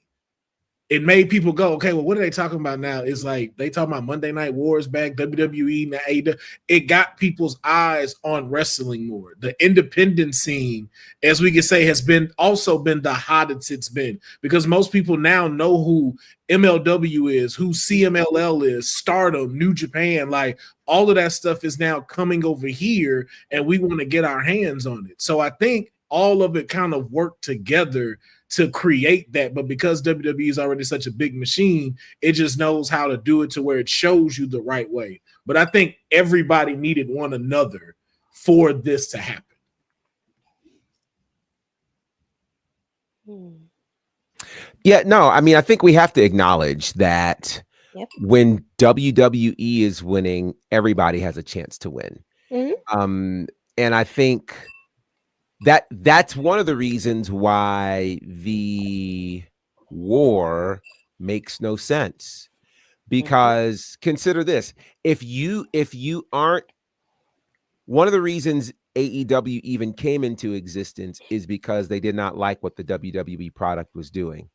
It made people go, okay, well, what are they talking about now? It's like they talking about Monday Night Wars back, WWE, now AEW. It got people's eyes on wrestling more. The independent scene, as we could say, has also been the hottest it's been because most people now know who MLW is, who CMLL is, Stardom, New Japan, like all of that stuff is now coming over here, and we want to get our hands on it. So I think all of it kind of worked together to create that, but because WWE is already such a big machine, it just knows how to do it to where it shows you the right way. But I think everybody needed one another for this to happen. Yeah, no, I mean, I think we have to acknowledge that when WWE is winning, everybody has a chance to win. And I think that's one of the reasons why the war makes no sense, because consider this, if you aren't, one of the reasons AEW even came into existence is because they did not like what the WWE product was doing.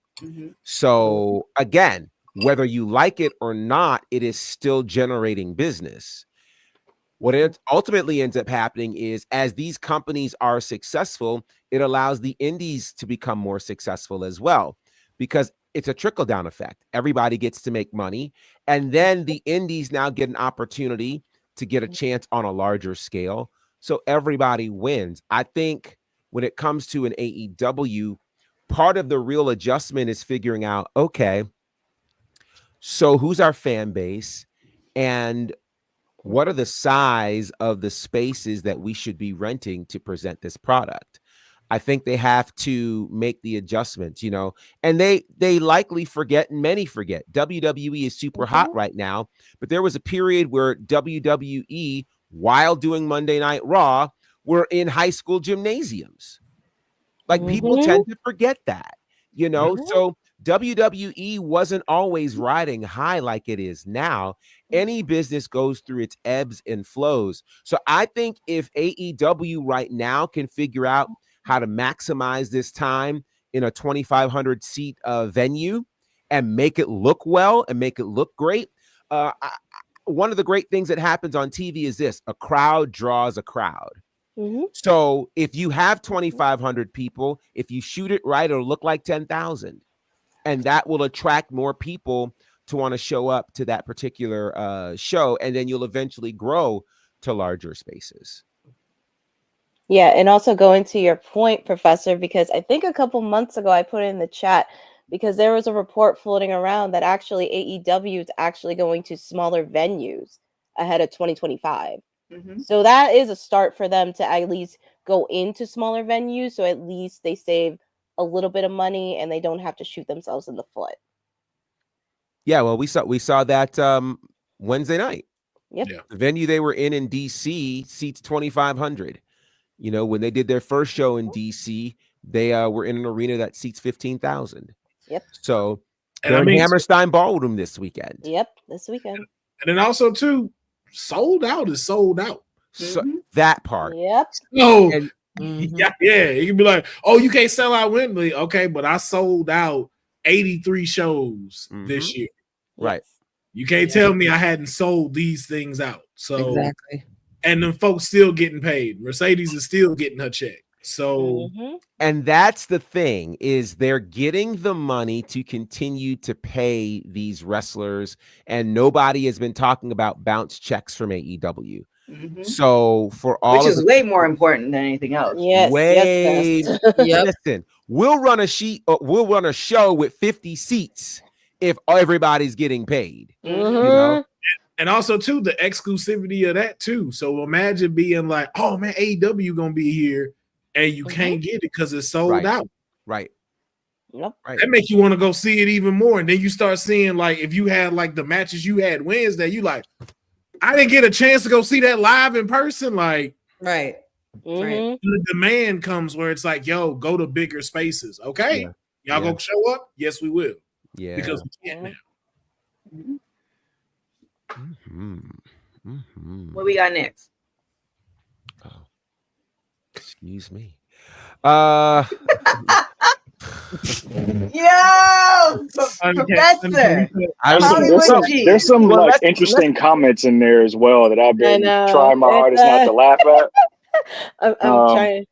So again, whether you like it or not, it is still generating business. What it ultimately ends up happening is as these companies are successful, it allows the indies to become more successful as well, because it's a trickle-down effect. Everybody gets to make money, and then the indies now get an opportunity to get a chance on a larger scale. So everybody wins. I think when it comes to an AEW, part of the real adjustment is figuring out, okay, so who's our fan base, and what are the size of the spaces that we should be renting to present this product? I think they have to make the adjustments, and they likely forget, and many forget. WWE is super hot right now, but there was a period where WWE, while doing Monday Night Raw, were in high school gymnasiums. Like people tend to forget that, so WWE wasn't always riding high like it is now. Any business goes through its ebbs and flows. So I think if AEW right now can figure out how to maximize this time in a 2,500 seat venue and make it look well and make it look great. One of the great things that happens on TV is this: a crowd draws a crowd. So if you have 2,500 people, if you shoot it right, it'll look like 10,000. And that will attract more people to want to show up to that particular show. And then you'll eventually grow to larger spaces. Yeah. And also going to your point, Professor, because I think a couple months ago I put it in the chat because there was a report floating around that actually AEW is actually going to smaller venues ahead of 2025. So that is a start for them to at least go into smaller venues. So at least they save a little bit of money and they don't have to shoot themselves in the foot. Yeah, well, we saw that Wednesday night. Yep. Yeah. The venue they were in DC seats 2,500. When they did their first show in DC, they were in an arena that seats 15,000. Yep. So they're in Hammerstein Ballroom this weekend. Yep, this weekend. And then also too, sold out is sold out. So that part. Yep. Oh, And, yeah. You can be like, oh, you can't sell out Wembley. Okay, but I sold out 83 shows this year. Right. You can't tell me I hadn't sold these things out. So exactly. And them folks still getting paid. Mercedes is still getting her check. So and that's the thing, is they're getting the money to continue to pay these wrestlers, and nobody has been talking about bounce checks from AEW. So for all which is way more important than anything else. Yes, way yes. listen, we'll run a show with 50 seats if everybody's getting paid. You know? And also too, the exclusivity of that too. So imagine being like, oh man, AEW gonna be here and you can't get it because it's sold out. Right. Yep. Right. That make you want to go see it even more. And then you start seeing, like, if you had like the matches you had Wednesday, you like, I didn't get a chance to go see that live in person. Like, right. The demand comes where it's like, yo, go to bigger spaces. Okay. Y'all gonna show up? Yes, we will. Yeah. Because we can't now. What we got next? Oh, excuse me. Yo, Professor. There's some like interesting comments in there as well that I've been trying my hardest not to laugh at. I'm trying.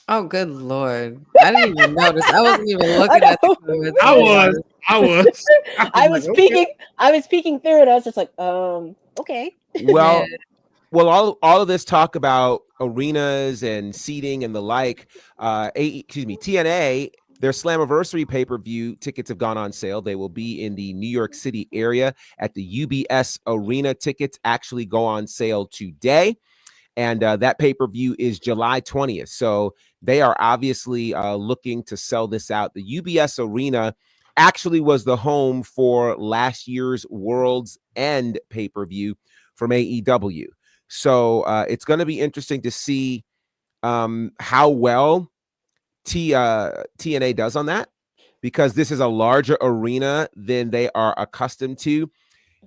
Oh, good Lord. I didn't even notice. I wasn't even looking at the comments. I was. I was peeking through it. I was just like, okay. Well, all of this talk about arenas and seating and the like, TNA, their Slammiversary pay-per-view tickets have gone on sale. They will be in the New York City area at the UBS Arena. Tickets actually go on sale today. And that pay-per-view is July 20th. So they are obviously looking to sell this out. The UBS Arena actually was the home for last year's World's End pay-per-view from AEW. So it's going to be interesting to see how well TNA does on that, because this is a larger arena than they are accustomed to.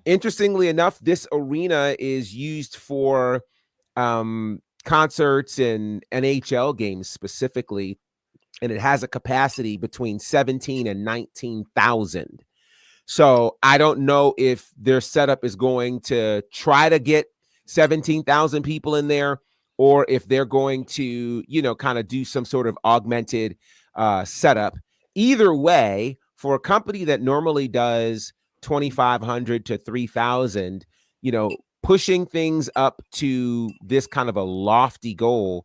Interestingly enough, this arena is used for concerts and NHL games specifically, and it has a capacity between 17 and 19,000. So I don't know if their setup is going to try to get 17,000 people in there, or if they're going to, kind of do some sort of augmented setup. Either way, for a company that normally does 2,500 to 3,000, pushing things up to this kind of a lofty goal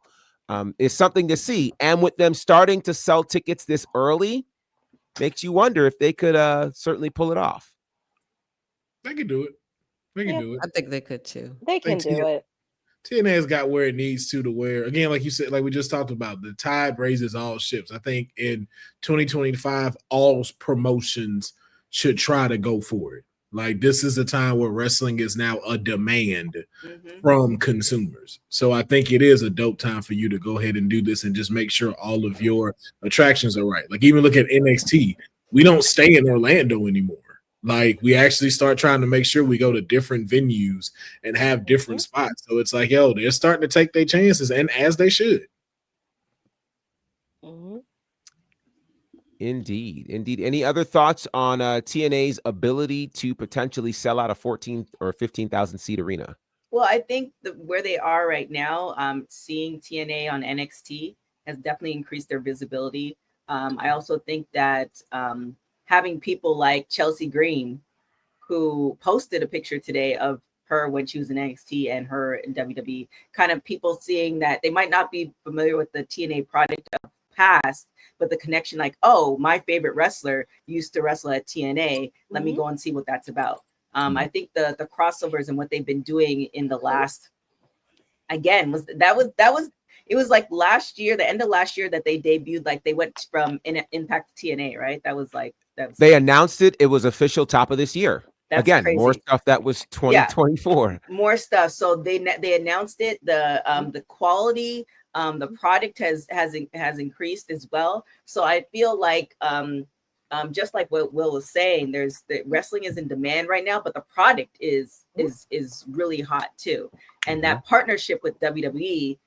is something to see. And with them starting to sell tickets this early, makes you wonder if they could certainly pull it off. They could do it. They can do it. I think they could too. They can do it. TNA's got where it needs to where, again, like you said, like we just talked about, the tide raises all ships. I think in 2025, all promotions should try to go for it. Like, this is a time where wrestling is now a demand from consumers. So I think it is a dope time for you to go ahead and do this and just make sure all of your attractions are right. Like, even look at NXT. We don't stay in Orlando anymore. Like, we actually start trying to make sure we go to different venues and have different spots. So it's like, yo, they're starting to take their chances, and as they should. Indeed. Any other thoughts on TNA's ability to potentially sell out a 14 or 15,000 seat arena? Well, I think where they are right now, seeing TNA on NXT has definitely increased their visibility. I also think that having people like Chelsea Green, who posted a picture today of her when she was in NXT and her in WWE, kind of people seeing that they might not be familiar with the TNA product of past, but the connection, like, oh, my favorite wrestler used to wrestle at TNA. Let me go and see what that's about. I think the crossovers and what they've been doing in the last, again, it was like last year, the end of last year, that they debuted, like they went from Impact to TNA, right? They announced it. It was official top of this year. That's Again, crazy. more stuff that was 2024. More stuff. So they announced it. The quality, the product has increased as well. So I feel like just like what Will was saying, the wrestling is in demand right now, but the product is really hot too. And that partnership with WWE,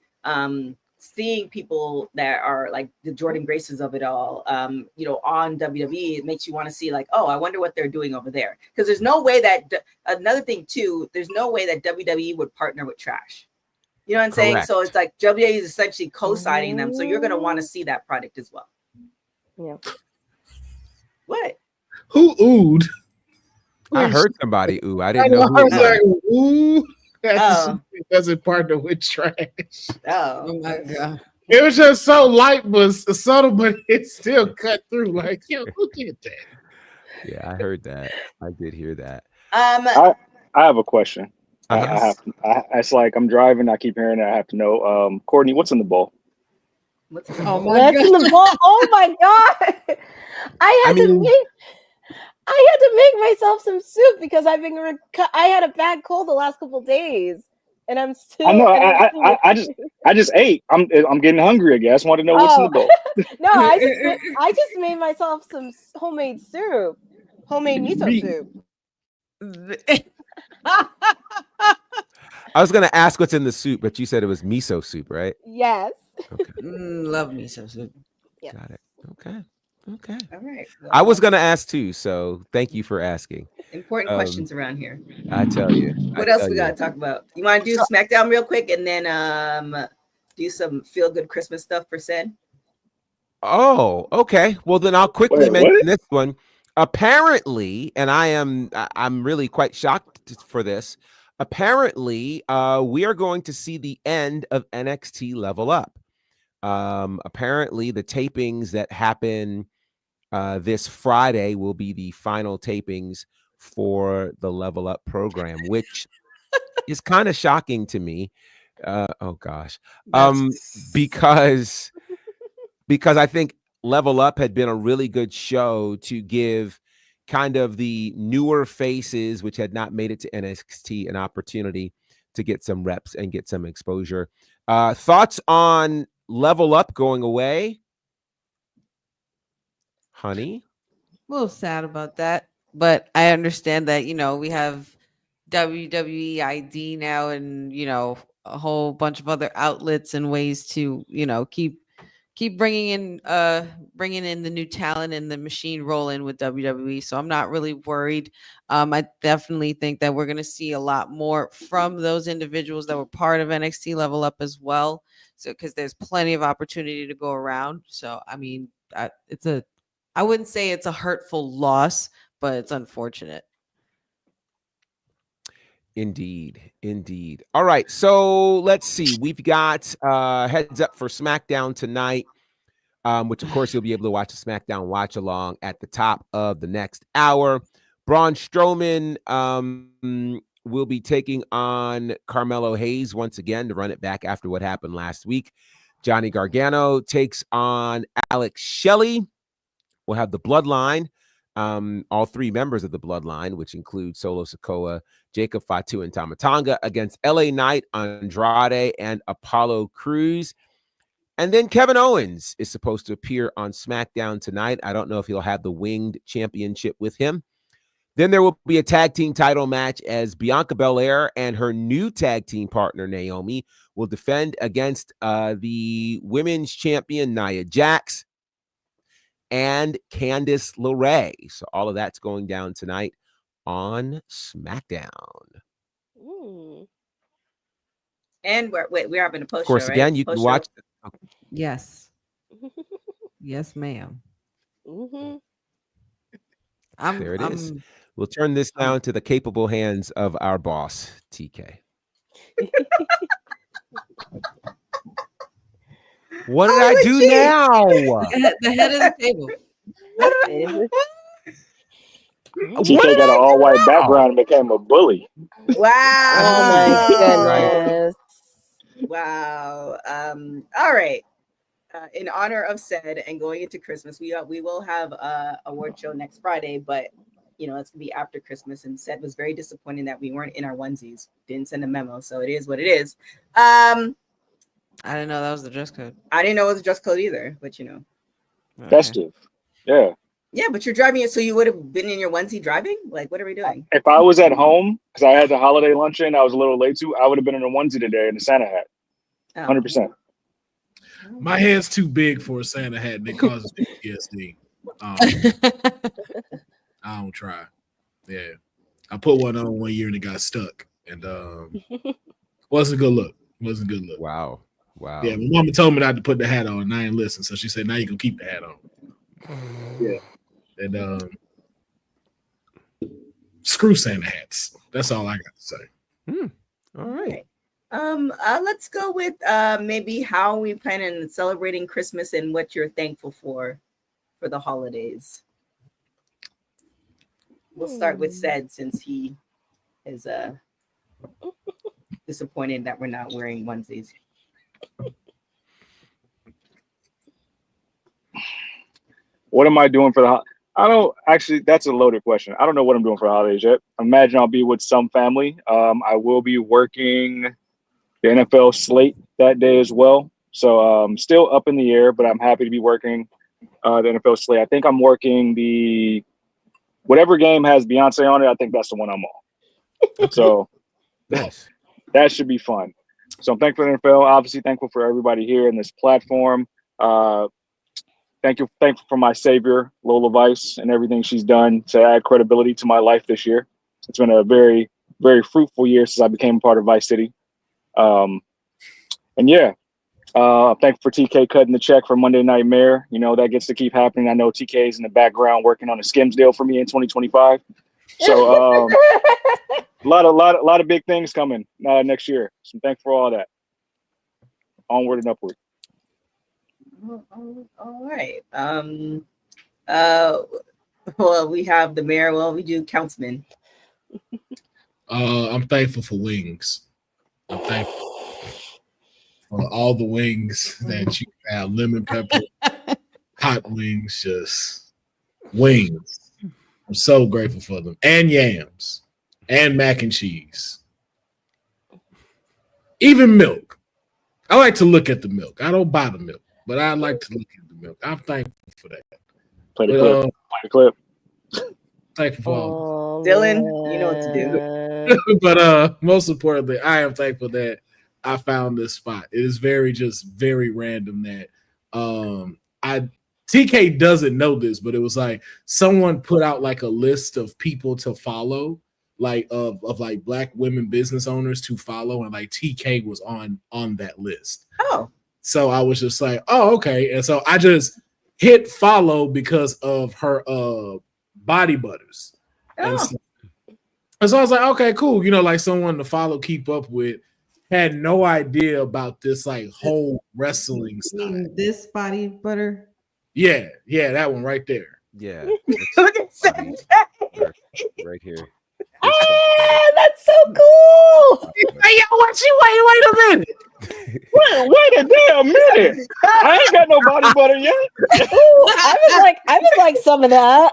seeing people that are like the Jordan Graces of it all, on WWE, it makes you want to see like, oh, I wonder what they're doing over there. Because there's no way that another thing too, there's no way that WWE would partner with trash. You know what I'm saying? So it's like WWE is essentially co-signing them. So you're going to want to see that product as well. Yeah. What? Who oohed? I heard somebody ooh. I didn't know who. I was like, ooh. Doesn't partner with trash. Oh my God. It was just so light, but subtle, but it still cut through. Like, yo, who did that? Yeah, I heard that. I did hear that. I have a question. Yes. It's like I'm driving. I keep hearing it. I have to know. Courtney, what's in the bowl? What's in the bowl? Oh my God! I had to make myself some soup because I had a bad cold the last couple of days, and I'm still. I know. I just ate. I'm getting hungry again. I just want to know what's in the bowl. No, I just made myself some homemade soup, homemade miso soup. I was gonna ask what's in the soup, but you said it was miso soup, right? Yes. Okay. Love miso soup. Yeah. Got it. Okay. All right. Well, I was gonna ask too, so thank you for asking. Important questions around here. I tell you. What else we gotta talk about? You want to do SmackDown real quick, and then do some feel good Christmas stuff for Sen? Oh, okay. Well, then I'll quickly mention this one. Apparently, and I'm really quite shocked for this. Apparently, we are going to see the end of NXT Level Up. Apparently, the tapings that happen this Friday will be the final tapings for the Level Up program, which is kind of shocking to me. Oh gosh, because I think Level Up had been a really good show to give kind of the newer faces, which had not made it to NXT, an opportunity to get some reps and get some exposure. Thoughts on Level Up going away? Honey? A little sad about that, but I understand that, we have WWE ID now and, a whole bunch of other outlets and ways to, keep bringing in the new talent and the machine rolling with WWE. So I'm not really worried. I definitely think that we're going to see a lot more from those individuals that were part of NXT Level Up as well. So, because there's plenty of opportunity to go around. So, I mean, I wouldn't say it's a hurtful loss, but it's unfortunate. Indeed. All right, so let's see. We've got heads up for SmackDown tonight, which of course you'll be able to watch the SmackDown watch along at the top of the next hour. Braun Strowman will be taking on Carmelo Hayes once again to run it back after what happened last week. Johnny Gargano takes on Alex Shelley. We'll have the Bloodline. All three members of the Bloodline, which include Solo Sikoa, Jacob Fatu, and Tama Tonga, against LA Knight, Andrade, and Apollo Crews. And then Kevin Owens is supposed to appear on SmackDown tonight. I don't know if he'll have the Winged Championship with him. Then there will be a tag team title match as Bianca Belair and her new tag team partner, Naomi, will defend against the women's champion, Nia Jax, and Candice LeRae. So all of that's going down tonight on SmackDown. Ooh. And we're having a post show, of course, right? again, you can watch. Yes. Yes, ma'am. Mm-hmm. There it is. We'll turn this down to the capable hands of our boss, TK. What did I do now? The head of the table. TK got an all-white background and became a bully. Wow. Oh my goodness. Wow. All right. In honor of said and going into Christmas, we will have a award show next Friday, but it's gonna be after Christmas. And said was very disappointing that we weren't in our onesies. Didn't send a memo, so it is what it is. I didn't know that was the dress code. I didn't know it was a dress code either, but Festive. Yeah. Yeah, but you're driving it, so you would have been in your onesie driving? Like, what are we doing? If I was at home, because I had the holiday luncheon, I was a little late too, I would have been in a onesie today in a Santa hat. 100%. My head's too big for a Santa hat, and it causes PTSD. I don't try. Yeah. I put one on one year and it got stuck. And wasn't a good look. Wasn't a good look. Wow. Yeah, my mama told me not to put the hat on, and I ain't listen. So she said, now you can keep the hat on. Yeah. And screw Santa hats. That's all I got to say. All right. Let's go with maybe how we plan on celebrating Christmas and what you're thankful for the holidays. We'll start with Sed, since he is disappointed that we're not wearing onesies. What am I doing for the I don't actually, that's a loaded question. I don't know what I'm doing for the holidays yet. I imagine I'll be with some family. I will be working the NFL slate that day as well. So still up in the air, but I'm happy to be working the NFL slate. I think I'm working the whatever game has Beyonce on it. I think that's the one I'm on. So nice. That should be fun. So I'm thankful for the NFL. Obviously thankful for everybody here in this platform. Thankful for my savior, Lola Vice, and everything she's done to add credibility to my life this year. It's been a very, very fruitful year since I became a part of Vice City. And yeah, thankful for TK cutting the check for Monday Night Mayor. You know, that gets to keep happening. I know TK is in the background working on a Skims deal for me in 2025. So a lot of big things coming next year. So I'm thankful for all that. Onward and upward. All right. Well, we have the mayor. Well, we do councilman. I'm thankful for wings. I'm thankful for all the wings that you have. Lemon pepper, hot wings, just wings. I'm so grateful for them. And yams. And mac and cheese. Even milk. I like to look at the milk. I don't buy the milk, but I like to look at the milk. I'm thankful for that. Play the clip. Thankful for all. Dylan, you know what to do. But most importantly, I am thankful that I found this spot. It is very random that TK doesn't know this, but it was like someone put out like a list of people to follow, like of like Black women business owners to follow, and like TK was on that list. Oh, so I was just like, oh, okay. And so I just hit follow because of her body butters. And so I was like, okay, cool. You know, like someone to follow, keep up with. Had no idea about this like whole wrestling style. This body butter? Yeah, that one right there. Yeah. Look at that. Right here. Ah, that's so cool. Hey, yo, wait a minute. Wait a damn minute. I ain't got no body butter yet. Ooh, I would like some of that.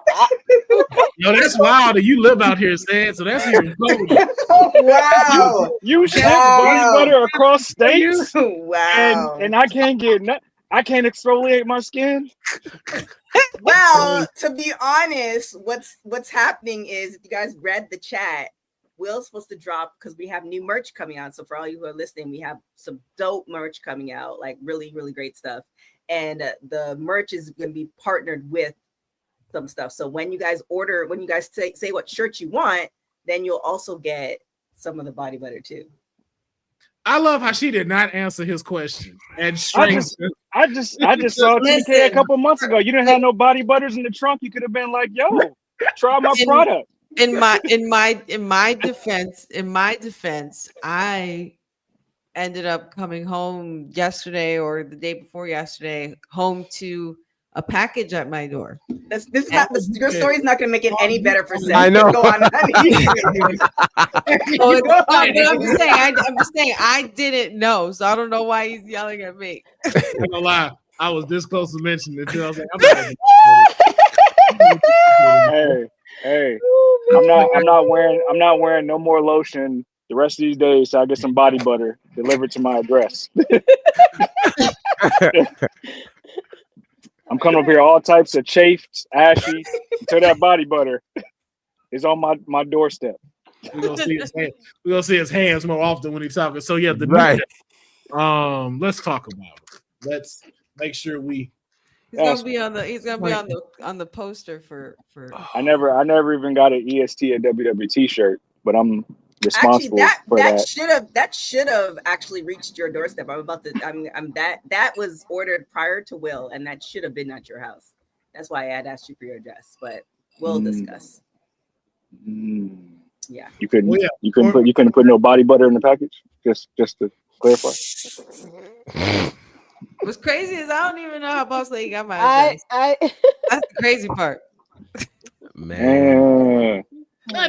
Yo, that's wild that you live out here, Stan. So that's even colder. Wow. You ship body butter across states. Wow. And I can't I can't exfoliate my skin. Well, to be honest, what's happening is, if you guys read the chat, Will's supposed to drop because we have new merch coming out. So for all you who are listening, we have some dope merch coming out, like really, really great stuff. And the merch is going to be partnered with some stuff. So when you guys say what shirt you want, then you'll also get some of the body butter too. I love how she did not answer his question. And I just saw TK a couple months ago. You didn't have no body butters in the trunk. You could have been like, yo, try my product. In my defense, I ended up coming home yesterday or the day before yesterday, home to a package at my door. Your story's not going to make it any better for Seth. I know. Go on, I'm just saying, I didn't know, so I don't know why he's yelling at me. I'm gonna lie, I was this close to mentioning it too. I was like, hey, I'm not wearing no more lotion the rest of these days, so I get some body butter delivered to my address. I'm coming up here all types of chafed, ashy, until that body butter is on my doorstep. We're gonna see his hands. We're gonna see his hands more often when he's talking. So yeah, the right. Let's talk about it. Let's make sure we. He's gonna be on the poster for. I never even got an EST at WWT shirt, but I'm responsible for that. That should have actually reached your doorstep. I'm about to. That was ordered prior to Will, and that should have been at your house. That's why I had asked you for your address, but we'll discuss. Yeah. You couldn't put no body butter in the package. Just to clarify. What's crazy is I don't even know how Boss Lady got my address. That's the crazy part. Man. You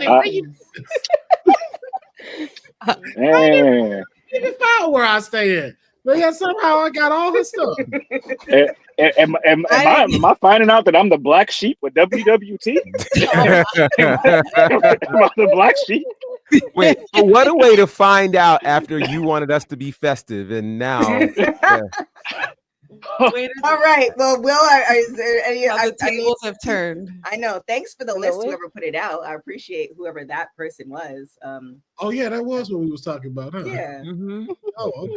can find where I stay at. But yeah, somehow I got all his stuff. Am I finding out that I'm the black sheep with WWT? Am I the black sheep? Wait, what a way to find out after you wanted us to be festive, and now. All right. Well, Will, is there any? The tables have turned. I know. Thanks for the list. Whoever put it out, I appreciate whoever that person was. Oh yeah, that was what we was talking about, huh? Yeah. Mm-hmm. Oh, okay.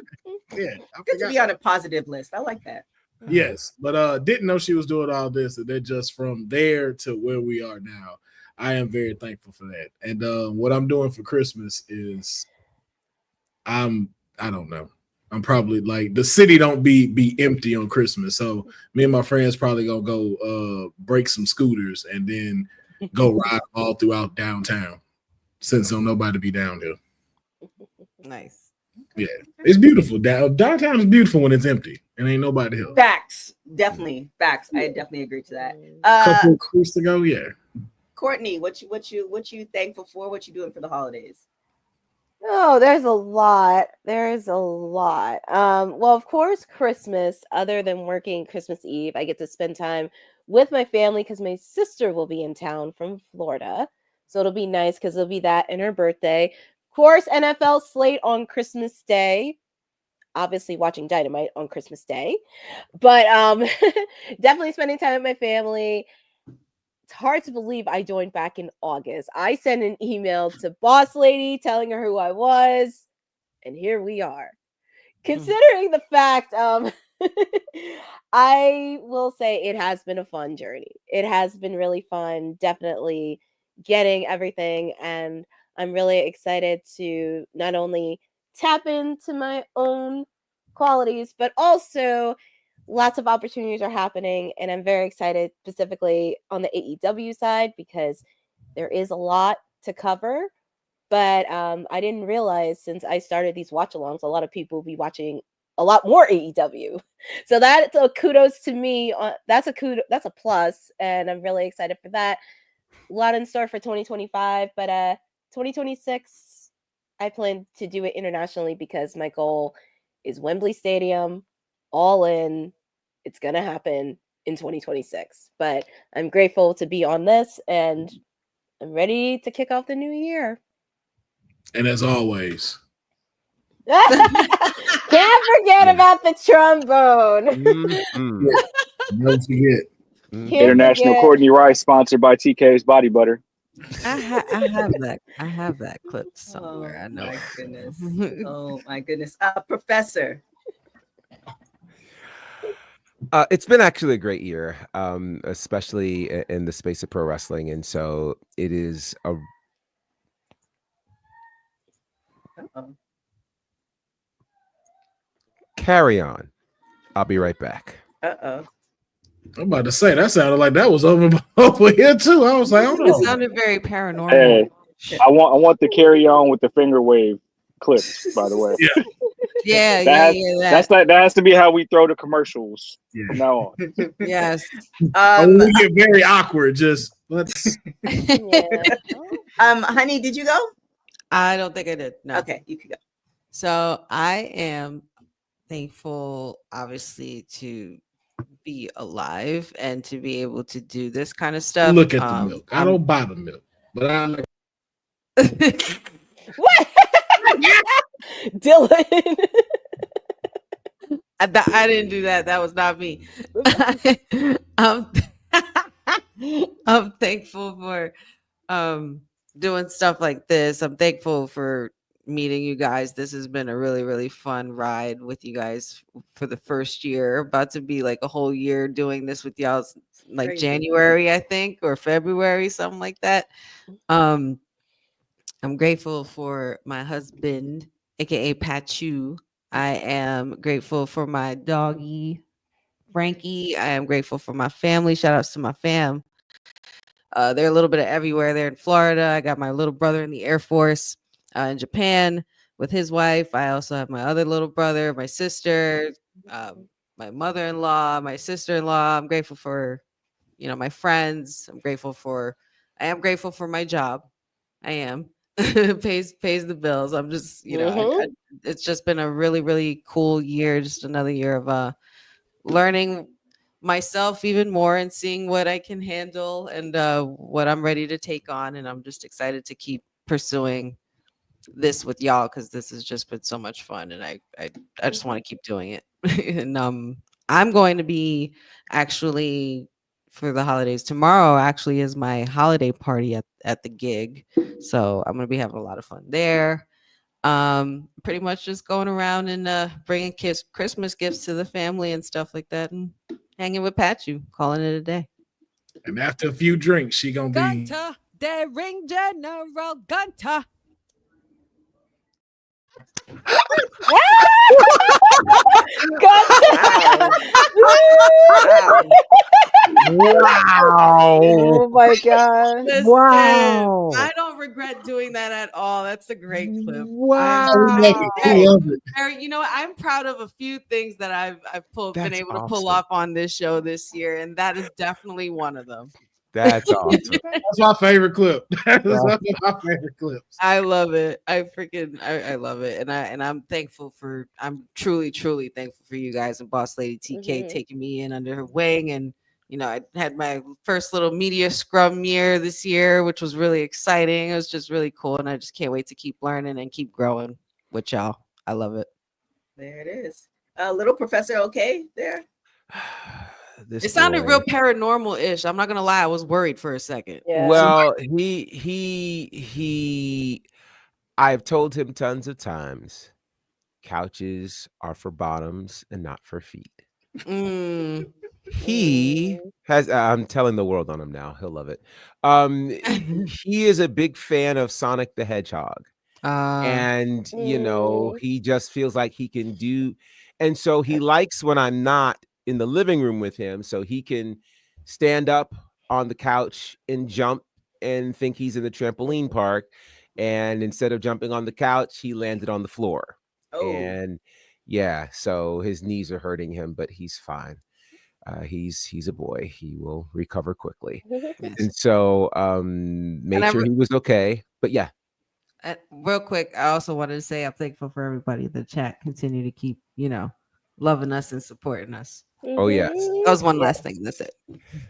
Yeah. Good to be on a positive list. I like that. Yes, but didn't know she was doing all this, and then just from there to where we are now, I am very thankful for that. And what I'm doing for Christmas is, I don't know. I'm probably like the city don't be empty on Christmas, so me and my friends probably gonna go break some scooters and then go ride all throughout downtown, since don't nobody be down here. Nice. Yeah, it's beautiful. Downtown is beautiful when it's empty and ain't nobody here. Facts, definitely facts. I definitely agree to that. Couple of weeks ago, yeah. Courtney, what you thankful for? What you doing for the holidays? Oh, there's a lot. There's a lot. Well, of course, Christmas, other than working Christmas Eve, I get to spend time with my family because my sister will be in town from Florida. So it'll be nice because it'll be that and her birthday. Of course, NFL slate on Christmas Day. Obviously watching Dynamite on Christmas Day. But definitely spending time with my family. It's hard to believe I joined back in August. I sent an email to Boss Lady telling her who I was, and here we are. Considering the fact, I will say it has been a fun journey. It has been really fun, definitely getting everything, and I'm really excited to not only tap into my own qualities, but also lots of opportunities are happening, and I'm very excited specifically on the AEW side because there is a lot to cover. But I didn't realize since I started these watch-alongs, a lot of people will be watching a lot more AEW. So that's a kudos to me. That's a plus, and I'm really excited for that. A lot in store for 2025, but 2026, I plan to do it internationally because my goal is Wembley Stadium, all in. It's going to happen in 2026. But I'm grateful to be on this, and I'm ready to kick off the new year. And as always, can't forget about the trombone. Don't forget. International Courtney Rice, sponsored by TK's Body Butter. I have that clip somewhere. I know. My goodness. Oh my goodness. Professor. It's been actually a great year, especially in the space of pro wrestling. And so it is a. Carry on. I'll be right back. I'm about to say that sounded like that was over here too. I was like, oh no. It sounded very paranormal. Hey, I want the carry on with the finger wave clip, by the way. Yeah. That has to be how we throw the commercials from now on. Yes. We get very awkward. Just let's. Honey, did you go? I don't think I did. No. Okay, you can go. So I am thankful, obviously, to be alive and to be able to do this kind of stuff. Look at the milk. I don't buy the milk, but I like. What? Dylan. I didn't do that. That was not me. I'm, I'm thankful for doing stuff like this. I'm thankful for meeting you guys. This has been a really, really fun ride with you guys for the first year. About to be like a whole year doing this with y'all, like Crazy. January, I think, or February, something like that. I'm grateful for my husband, aka Pachu. I am grateful for my doggy, Frankie. I am grateful for my family. Shout outs to my fam. They're a little bit of everywhere. They're in Florida. I got my little brother in the Air Force in Japan with his wife. I also have my other little brother, my sister, my mother-in-law, my sister-in-law. I'm grateful for, my friends. I am grateful for my job. I am. pays the bills. I'm just, it's just been a really, really cool year. Just another year of learning myself even more and seeing what I can handle and what I'm ready to take on. And I'm just excited to keep pursuing this with y'all because this has just been so much fun. And I just want to keep doing it. And I'm going to be actually for the holidays. Tomorrow actually is my holiday party at the gig. So I'm going to be having a lot of fun there. Pretty much just going around and bringing Christmas gifts to the family and stuff like that and hanging with Pachu, calling it a day. And after a few drinks, she gonna be Gunter, the ring general Gunter. Wow. Oh my god. Listen, Wow. I don't regret doing that at all. That's a great clip. Wow. I'm proud of a few things that I've been able to pull off on this show this year, and that is definitely one of them. That's awesome. That's my favorite clip. That's my favorite clips. I love it. I love it. And I'm truly, truly thankful for you guys and Boss Lady TK taking me in under her wing. And, I had my first little media scrum year this year, which was really exciting. It was just really cool. And I just can't wait to keep learning and keep growing with y'all. I love it. There it is. Little Professor okay there? It sounded real paranormal-ish. I'm not gonna lie, I was worried for a second. Yeah. Well, I've told him tons of times, couches are for bottoms and not for feet. He has, I'm telling the world on him now. He'll love it. He is a big fan of Sonic the Hedgehog. And, he just feels like he can do. And so he likes when I'm not in the living room with him, so he can stand up on the couch and jump and think he's in the trampoline park. And instead of jumping on the couch, he landed on the floor. Oh. And yeah, so his knees are hurting him, but he's fine. He's a boy. He will recover quickly. And so made sure he was okay. But yeah. Real quick, I also wanted to say I'm thankful for everybody in the chat. Continue to keep, loving us and supporting us. Oh, yes. That was one last thing. That's it.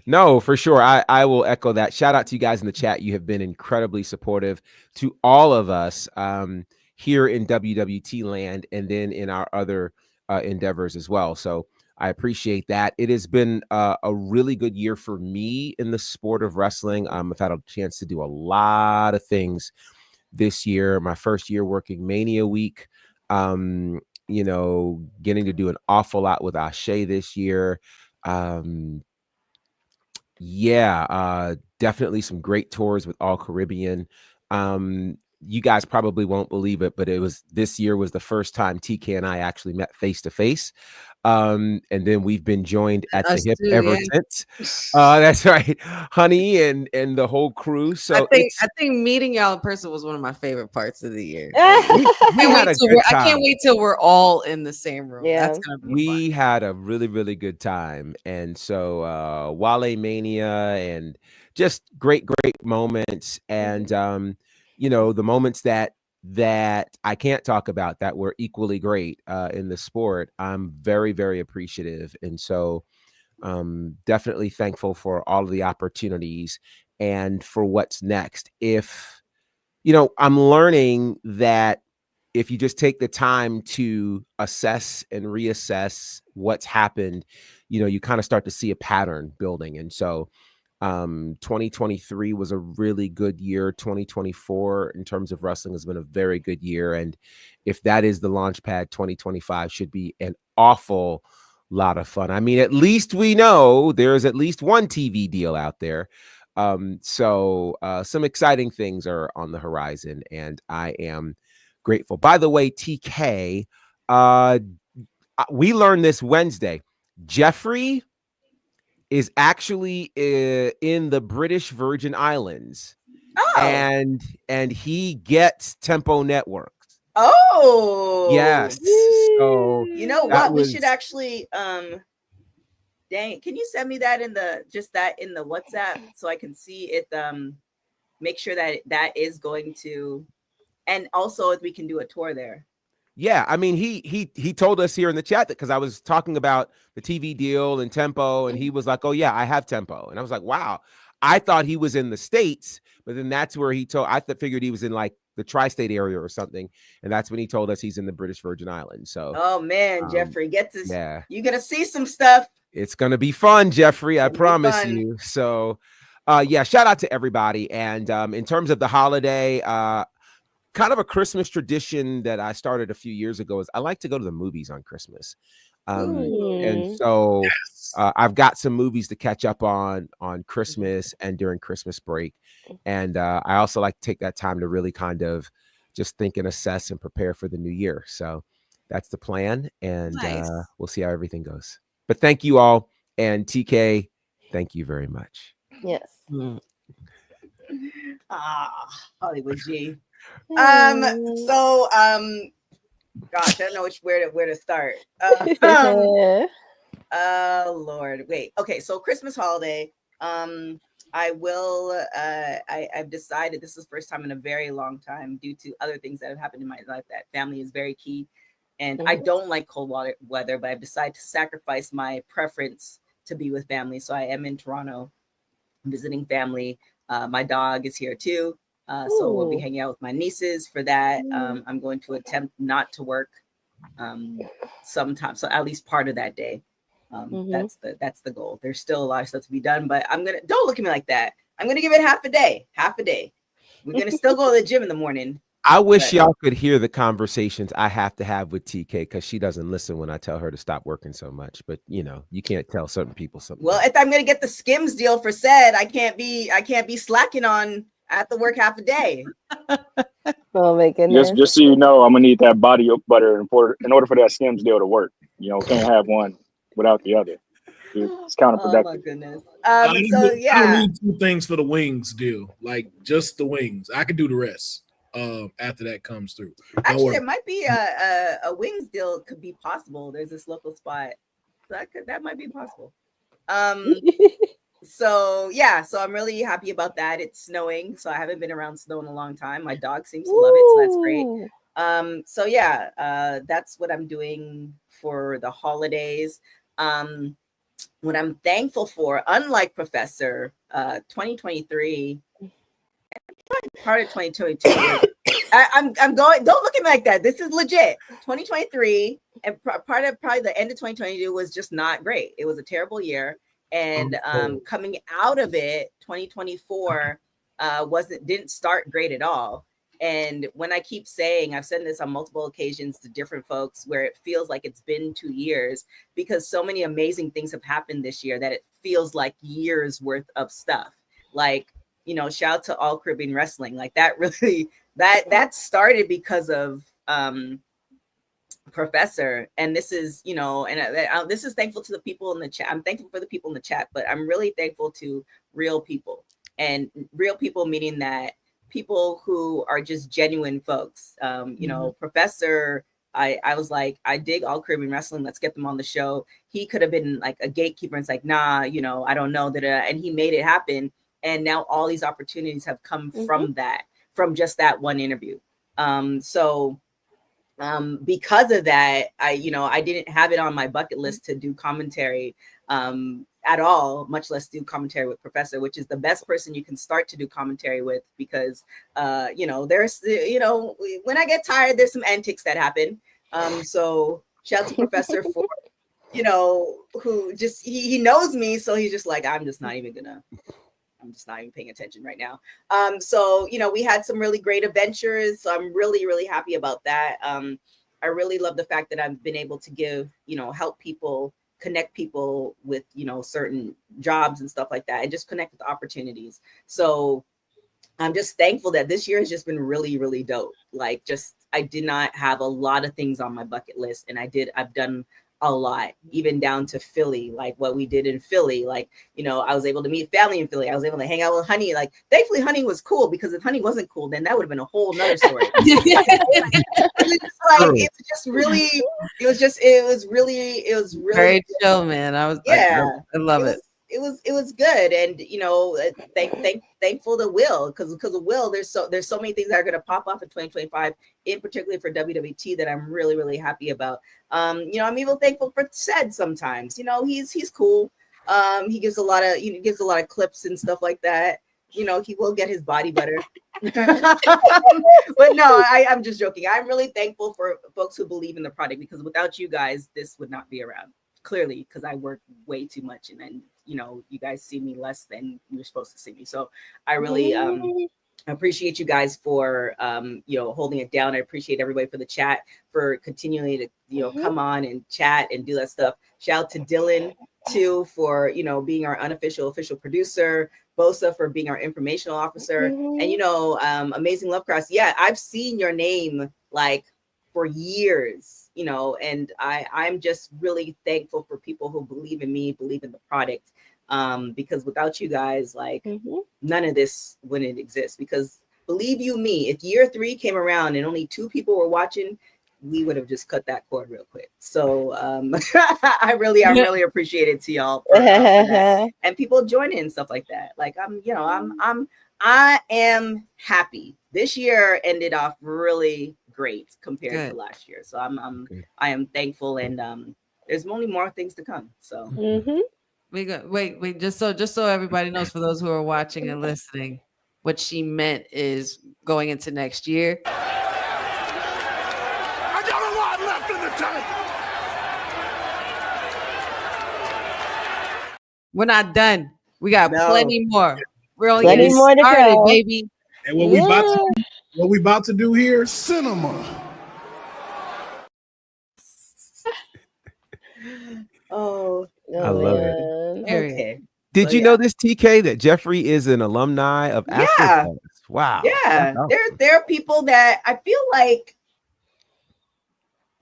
No, for sure. I will echo that. Shout out to you guys in the chat. You have been incredibly supportive to all of us here in WWT land and then in our other endeavors as well. So I appreciate that. It has been a really good year for me in the sport of wrestling. I've had a chance to do a lot of things this year. My first year working Mania week. Getting to do an awful lot with Ashe this year. Definitely some great tours with All Caribbean. You guys probably won't believe it, but this year was the first time TK and I actually met face to face. And then we've been joined at the hip ever since. That's right, Honey and the whole crew. So I think meeting y'all in person was one of my favorite parts of the year. I can't wait till we're all in the same room. Yeah. That's gonna be we fun. Had a really, really good time. And so Wale Mania and just great moments. And the moments that I can't talk about that were equally great in the sport, I'm very, very appreciative. And so definitely thankful for all of the opportunities and for what's next. I'm learning that if you just take the time to assess and reassess what's happened, you kind of start to see a pattern building. And so 2023 was a really good year. 2024 in terms of wrestling has been a very good year. And if that is the launch pad, 2025 should be an awful lot of fun. I mean, at least we know there's at least one TV deal out there. So some exciting things are on the horizon, and I am grateful. By the way, TK, we learned this Wednesday. Jeffrey is actually in the British Virgin Islands. Oh. And he gets Tempo Networks. Oh. Yes. So you know what? We should actually dang, can you send me that in the WhatsApp so I can see it, make sure that is going to, and also if we can do a tour there. Yeah, I mean, he told us here in the chat that, because I was talking about the TV deal and Tempo, and he was like, "Oh yeah, I have Tempo," and I was like, "Wow." I thought he was in the States, but then that's where I figured he was in like the tri-state area or something, and that's when he told us he's in the British Virgin Islands. So, oh man, Jeffrey, get this. Yeah, you're gonna see some stuff. It's gonna be fun, Jeffrey. I promise you. So, yeah, shout out to everybody. And in terms of the holiday, kind of a Christmas tradition that I started a few years ago is I like to go to the movies on Christmas. And so I've got some movies to catch up on Christmas and during Christmas break. And I also like to take that time to really kind of just think and assess and prepare for the new year. So that's the plan. And we'll see how everything goes. But thank you all. And TK, thank you very much. Yes. Hollywood G. Gosh, I don't know where to start. Lord, wait. Okay, so Christmas holiday. I've decided this is the first time in a very long time, due to other things that have happened in my life, that family is very key. And I don't like cold weather, but I've decided to sacrifice my preference to be with family. So I am in Toronto visiting family. My dog is here too. So we'll be hanging out with my nieces for that. I'm going to attempt not to work sometime, so at least part of that day. That's the goal. There's still a lot of stuff to be done, but don't look at me like that. I'm gonna give it half a day. We're gonna still go to the gym in the morning. I wish y'all could hear the conversations I have to have with TK, because she doesn't listen when I tell her to stop working so much. But you can't tell certain people something. Well, if I'm gonna get the Skims deal for said, I can't be slacking on. I have to work half a day. Oh my goodness! Just so you know, I'm gonna need that body butter in order for that Skims deal to work. Can't have one without the other. It's counterproductive. Oh my goodness. I need 2 things for the wings deal, like just the wings. I can do the rest after that comes through. Actually, there might be a wings deal could be possible. There's this local spot that might be possible. So I'm really happy about that. It's snowing, so I haven't been around snow in a long time. My dog seems to love it, so that's great. That's what I'm doing for the holidays. What I'm thankful for, unlike Professor, 2023, part of 2022. I'm going. Don't look at me like that. This is legit. 2023, and part of probably the end of 2022 was just not great. It was a terrible year. And coming out of it, 2024 didn't start great at all. And when I keep saying, I've said this on multiple occasions to different folks, where it feels like it's been 2 years, because so many amazing things have happened this year that it feels like years worth of stuff. Like, shout out to All Caribbean Wrestling. Like that really, that started because of Professor. And this is, this is thankful to the people in the chat. I'm thankful for the people in the chat, but I'm really thankful to real people, and real people meaning that people who are just genuine folks. Professor, I was like, I dig All Caribbean Wrestling. Let's get them on the show. He could have been like a gatekeeper and it's like, nah, I don't know that. And he made it happen. And now all these opportunities have come from just that one interview. Because of that, I didn't have it on my bucket list to do commentary at all, much less do commentary with Professor, which is the best person you can start to do commentary with, because there's when I get tired, there's some antics that happen. So shout out to Professor for who just he knows me, so he's just like, I'm just not even paying attention right now. So we had some really great adventures. So I'm really, really happy about that. I really love the fact that I've been able to give, help people, connect people with, certain jobs and stuff like that, and just connect with opportunities. So I'm just thankful that this year has just been really, really dope. Like, I did not have a lot of things on my bucket list, and I've done a lot, even down to Philly, like what we did in Philly. Like, I was able to meet family in Philly. I was able to hang out with Honey. Like, thankfully Honey was cool, because if Honey wasn't cool, then that would have been a whole nother story. It was really very chill, man. I love it. It was good. And thankful to Will, because of Will, there's so many things that are going to pop off in 2025, in particular for WWT, that I'm really, really happy about. I'm even thankful for Sed sometimes. He's cool. He gives a lot of clips and stuff like that. He will get his body better. But no, I'm just joking. I'm really thankful for folks who believe in the product, because without you guys, this would not be around. Clearly, because I work way too much, and then you guys see me less than you're supposed to see me. So I really appreciate you guys for holding it down. I appreciate everybody for the chat, for continuing to come on and chat and do that stuff. Shout out to Dylan too for being our official producer, Bosa for being our informational officer, and Amazing Lovecraft. Yeah, I've seen your name like for years, and I'm just really thankful for people who believe in me, believe in the product, because without you guys, like none of this wouldn't exist. Because believe you me, if year 3 came around and only 2 people were watching, we would have just cut that cord real quick. So I really appreciate it to y'all for that. And people joining and stuff like that. Like I am happy. This year ended off really great compared to last year. So I am thankful, and there's only more things to come. So wait, just so everybody knows, for those who are watching and listening, what she meant is going into next year. I got a lot left in the tank. We're not done. We got plenty more. We're only plenty more to started, go, baby. And what we about to do here, cinema. I love it. Okay. Did you know this, TK, that Jeffrey is an alumni of AfterBuzz? Wow. Yeah. There are people that I feel like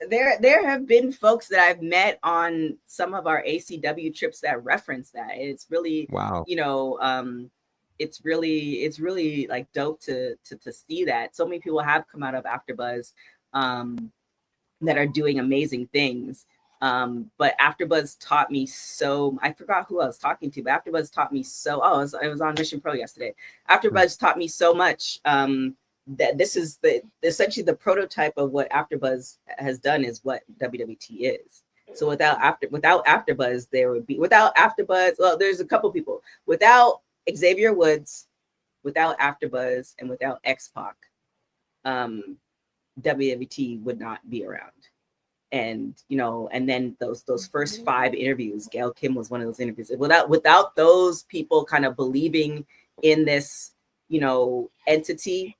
there have been folks that I've met on some of our ACW trips that reference that. It's really it's really like dope to see that so many people have come out of AfterBuzz that are doing amazing things. But AfterBuzz taught me so. I forgot who I was talking to, but AfterBuzz taught me so. It was on Mission Pro yesterday. AfterBuzz taught me so much that this is essentially the prototype of what AfterBuzz has done, is what WWT is. So without AfterBuzz, there would be well, there's a couple people without Xavier Woods, without AfterBuzz, and without X-Pac, WWT would not be around. And and then those first 5 interviews, Gail Kim was one of those interviews. Without those people kind of believing in this, entity,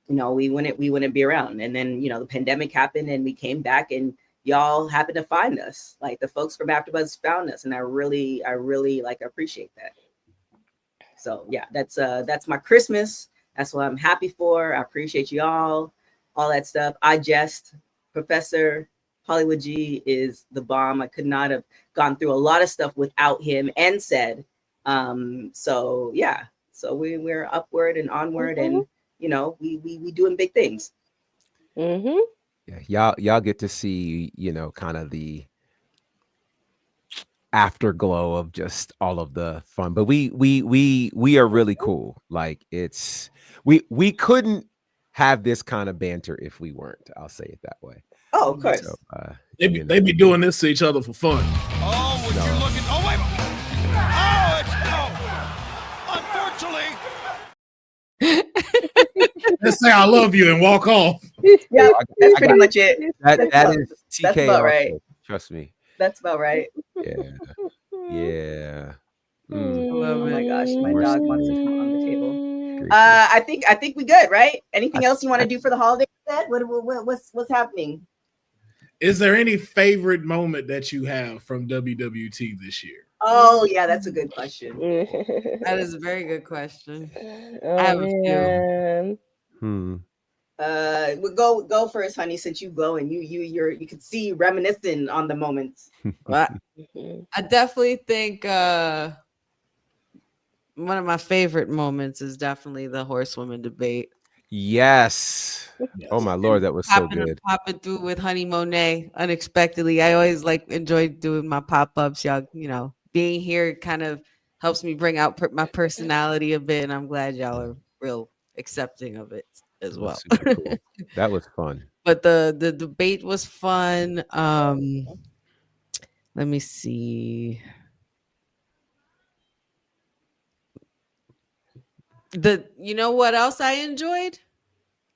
we wouldn't be around. And then the pandemic happened, and we came back, and y'all happened to find us. Like, the folks from AfterBuzz found us, and I really like appreciate that. So yeah, that's my Christmas. That's what I'm happy for. I appreciate y'all, all that stuff. Professor Hollywood G is the bomb. I could not have gone through a lot of stuff without him and Sed. So yeah, so we're upward and onward, and we doing big things. Yeah, y'all get to see kind of the afterglow of just all of the fun. But we are really cool. Like, we couldn't have this kind of banter if we weren't. I'll say it that way. Oh, of course. So, they be doing this to each other for fun. Oh, would you look at? Oh wait. Oh, unfortunately. Let's say I love you and walk off. Yeah, that's pretty much it. That is TK. That's about right. Trust me. That's about right. Yeah. Oh my gosh, my dog wants to come on the table. I think we good, right? Anything else you want to do for the holiday? What's happening? Is there any favorite moment that you have from WWT this year? Oh yeah, that's a good question. That is a very good question. Oh, I have a man. We'll go first, honey, since you go and you can see reminiscing on the moments. But I definitely think one of my favorite moments is definitely the horsewoman debate. Yes. Oh my Lord, that was so good. Popping through with Honey Monet unexpectedly. I always enjoy doing my pop-ups. Y'all, being here kind of helps me bring out my personality a bit, and I'm glad y'all are real accepting of it as well. Cool. That was fun. But the debate was fun. Let me see. You know what else I enjoyed?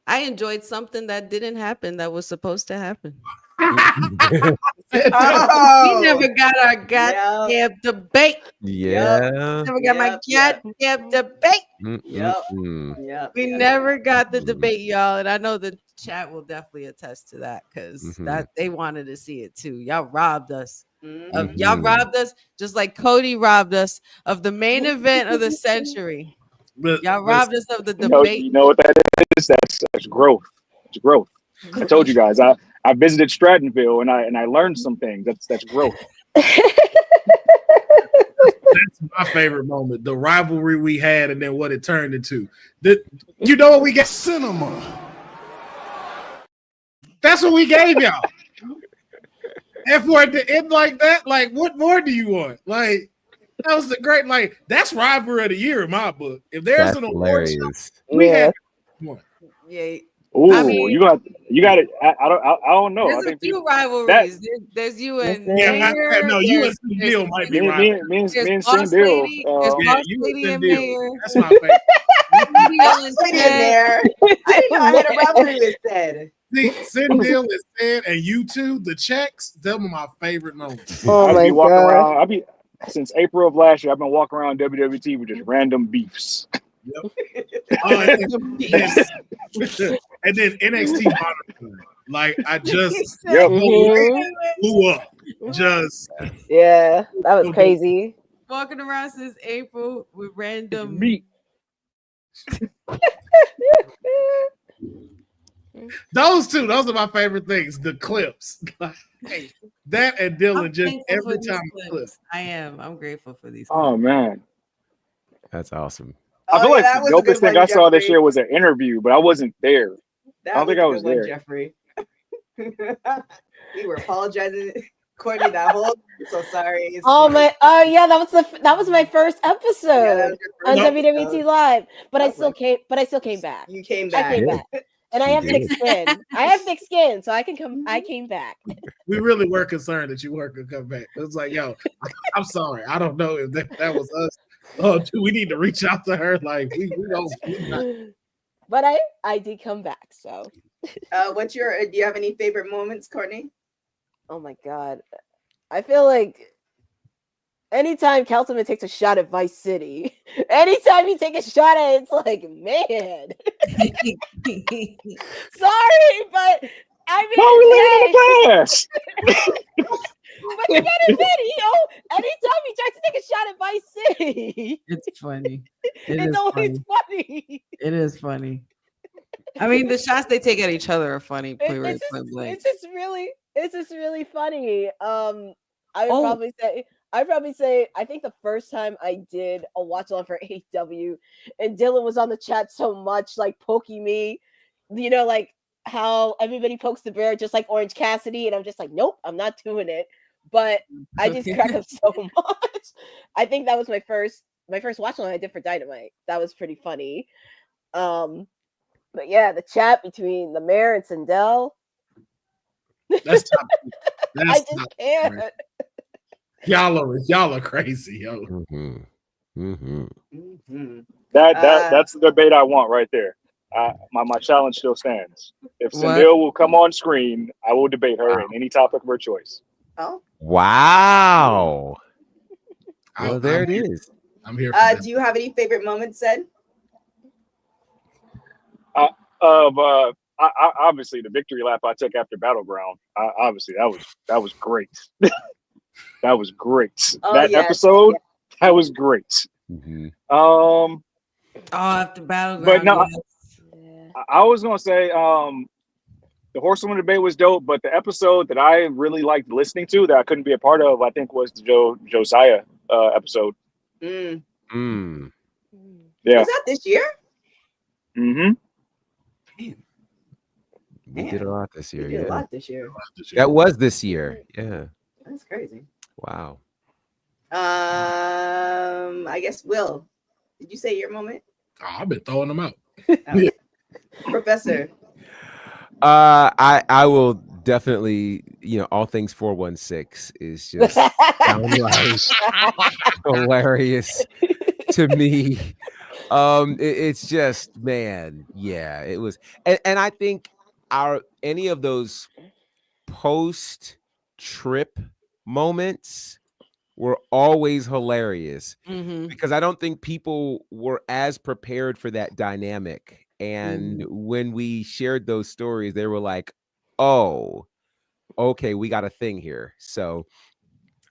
I enjoyed something that didn't happen that was supposed to happen. We never got our goddamn debate. Yeah. Never got my goddamn debate. We never got the debate, y'all. And I know the chat will definitely attest to that because that they wanted to see it too. Y'all robbed us. Y'all robbed us just like Cody robbed us of the main event of the century. Y'all robbed us of the debate. You know what that is? That's growth. It's growth. I told you guys. I visited Strattonville and I learned some things. That's growth. That's my favorite moment. The rivalry we had and then what it turned into. You know what we got? Cinema. That's what we gave y'all. And for it to end like that, like what more do you want? Like that was the great, like that's rivalry of the year in my book. If there's an award show, we had one. Yeah. Ooh, I mean, you got it. I don't know. There's a few rivalries. There's you and Mayor. No, you and Bill might be rivalry. Me and Sin Bill. There's Boss Lady and Mayor. That's my favorite. Boss Lady and Mayor. I didn't know I had a rivalry with Ted. See, Sin Bill is Ted, and you two, the checks. Them are my favorite moments. Oh my God. Since April of last year, I've been walking around WWT with just random beefs. Yep. And then NXT Modern, like I just blew up. Just that was crazy. Walking around since April with random meat. those are my favorite things. The clips, that and Dylan just every time clips. I'm grateful for these. Oh man, that's awesome. I feel like the dopest thing I saw this year was an interview, but I wasn't there. I don't think I was there. Jeffrey. You were apologizing, Courtney. That whole so sorry. Yeah, that was my first episode on WWT Live, but I still came back. You came back. I came back. And I have thick skin. So I can come. I came back. We really were concerned that you weren't gonna come back. It was like, yo, I'm sorry. I don't know if that was us. Oh, dude, we need to reach out to her. Like we don't. But I did come back. So, do you have any favorite moments, Courtney? Oh my God, I feel like anytime Councilman takes a shot at Vice City, anytime you take a shot at it, it's like, man. Sorry, but I mean, why are we leaving the class? But you gotta admit, anytime he tries to take a shot at Vice City, it's funny. It's always funny. It is funny. I mean, the shots they take at each other are funny. It's just really funny. I'd probably say I think the first time I did a watch along for AEW and Dylan was on the chat so much, like poking me, like how everybody pokes the bear just like Orange Cassidy, and I'm just like, nope, I'm not doing it. But I just crack up so much. I think that was my first watch along I did for Dynamite. That was pretty funny. But yeah, the chat between the mayor and Sindel. That's top. I That's just top. can't. Y'all are crazy, yo. That's the debate I want right there. My challenge still stands. If Cindel will come on screen, I will debate her in any topic of her choice. Oh. Wow. Well, there it is. I'm here. Do you have any favorite moments, said? Obviously the victory lap I took after Battleground. Obviously that was great. That was great. That episode, that was great. After Battleground. But no, I was gonna say the Horsewoman debate was dope, but the episode that I really liked listening to that I couldn't be a part of, I think, was the Josiah episode. Yeah. Was that this year? Mm-hmm. We did a lot this year. We did a lot this year. That was this year. Yeah. That's crazy. Wow. I guess Will. Did you say your moment? Oh, I've been throwing them out. Professor. I will definitely, all things 416 is just downright hilarious to me. It's just, man, yeah, it was, and I think any of those post trip moments were always hilarious because I don't think people were as prepared for that dynamic. And when we shared those stories, they were like, oh, okay, we got a thing here. So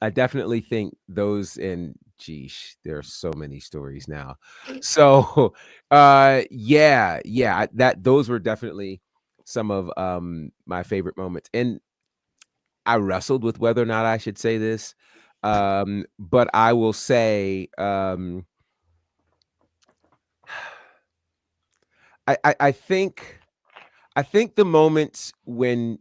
I definitely think those, and geesh, there are so many stories now. So those were definitely some of my favorite moments. And I wrestled with whether or not I should say this. But I will say I think the moments when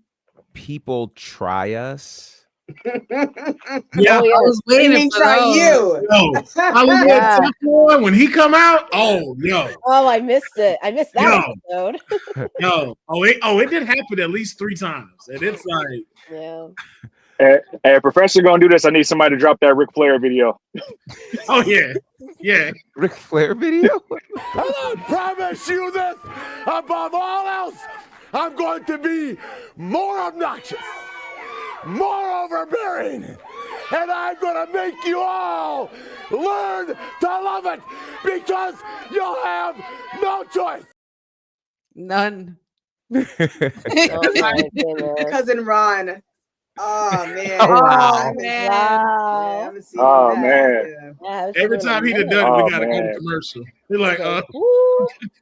people try us. Yeah, I was waiting for you. I was with when he come out. Oh, I missed it. I missed that episode. It did happen at least 3 times, and it's like, Hey, Professor, gonna do this. I need somebody to drop that Ric Flair video. Oh yeah, Ric Flair video. And I promise you this: above all else, I'm going to be more obnoxious, more overbearing, and I'm gonna make you all learn to love it because you'll have no choice. None. Cousin Ron. Oh man! Wow. Man! Yeah, every time he done it, we gotta go to commercial. We're like,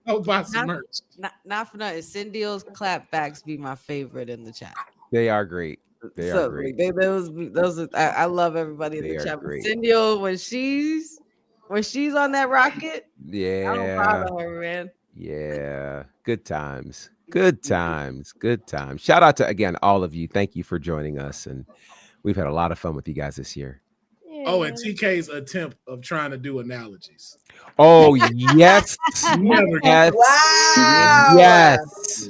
go buy some merch. Not for nothing. Cindio's clapbacks be my favorite in the chat. They are great. They are great. I love everybody in the chat. But Cindio, when she's on that rocket, I don't follow her, man. Yeah, good times. Good times. Shout out to, again, all of you. Thank you for joining us. And we've had a lot of fun with you guys this year. Oh, and TK's attempt of trying to do analogies. Oh, yes. Yes. Wow. Yes.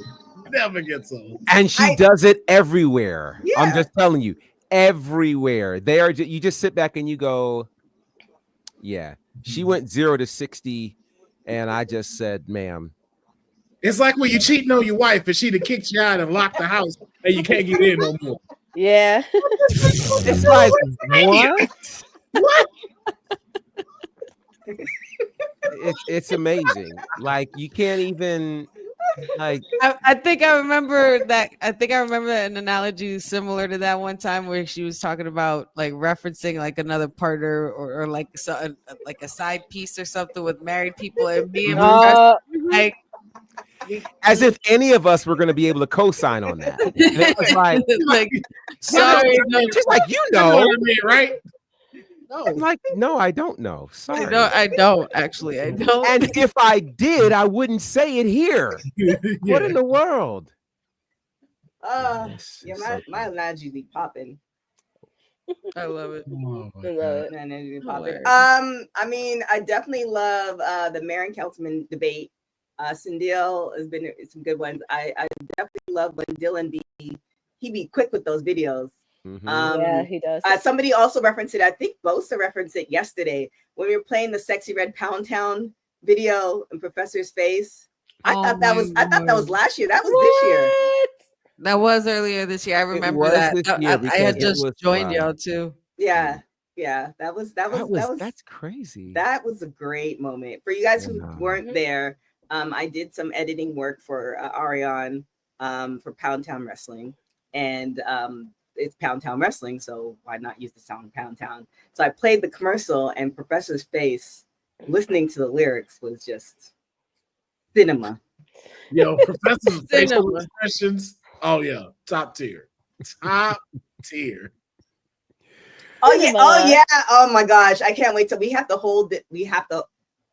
Never gets old. And she does it everywhere. Yeah. I'm just telling you, everywhere. You just sit back and you go, yeah. She went 0 to 60. And I just said, ma'am. It's like when you cheating on your wife and she'd have kicked you out and locked the house and you can't get in no more. Yeah. It's like, what? It's amazing. Like, you can't even, like. I think I remember that. I think I remember an analogy similar to that one time where she was talking about like referencing like another partner or like like a side piece or something with married people and being like. As if any of us were going to be able to co-sign on that. And it was like sorry, she's like, right? No, I'm like, no, I don't know. Sorry, I don't actually. I don't. And if I did, I wouldn't say it here. What in the world? My analogy be popping. I love it. I mean, I definitely love the Marin Keltman debate. Cindel has been some good ones. I definitely love when Dylan B he be quick with those videos. Yeah, he does. Somebody also referenced it. I think Bosa referenced it yesterday when we were playing the Sexy Red Pound Town video in Professor's face. I thought that was last year. That was this year. That was earlier this year. I remember that. I had just joined y'all too. Yeah. That's crazy. That was a great moment for you guys who weren't there. I did some editing work for Ariane for Pound Town Wrestling, and it's Pound Town Wrestling, so why not use the sound Pound Town? So I played the commercial, and Professor's face, listening to the lyrics, was just cinema. Yo, Professor's facial expressions. Oh yeah, top tier. Oh yeah. Oh my gosh, I can't wait till we have to hold it.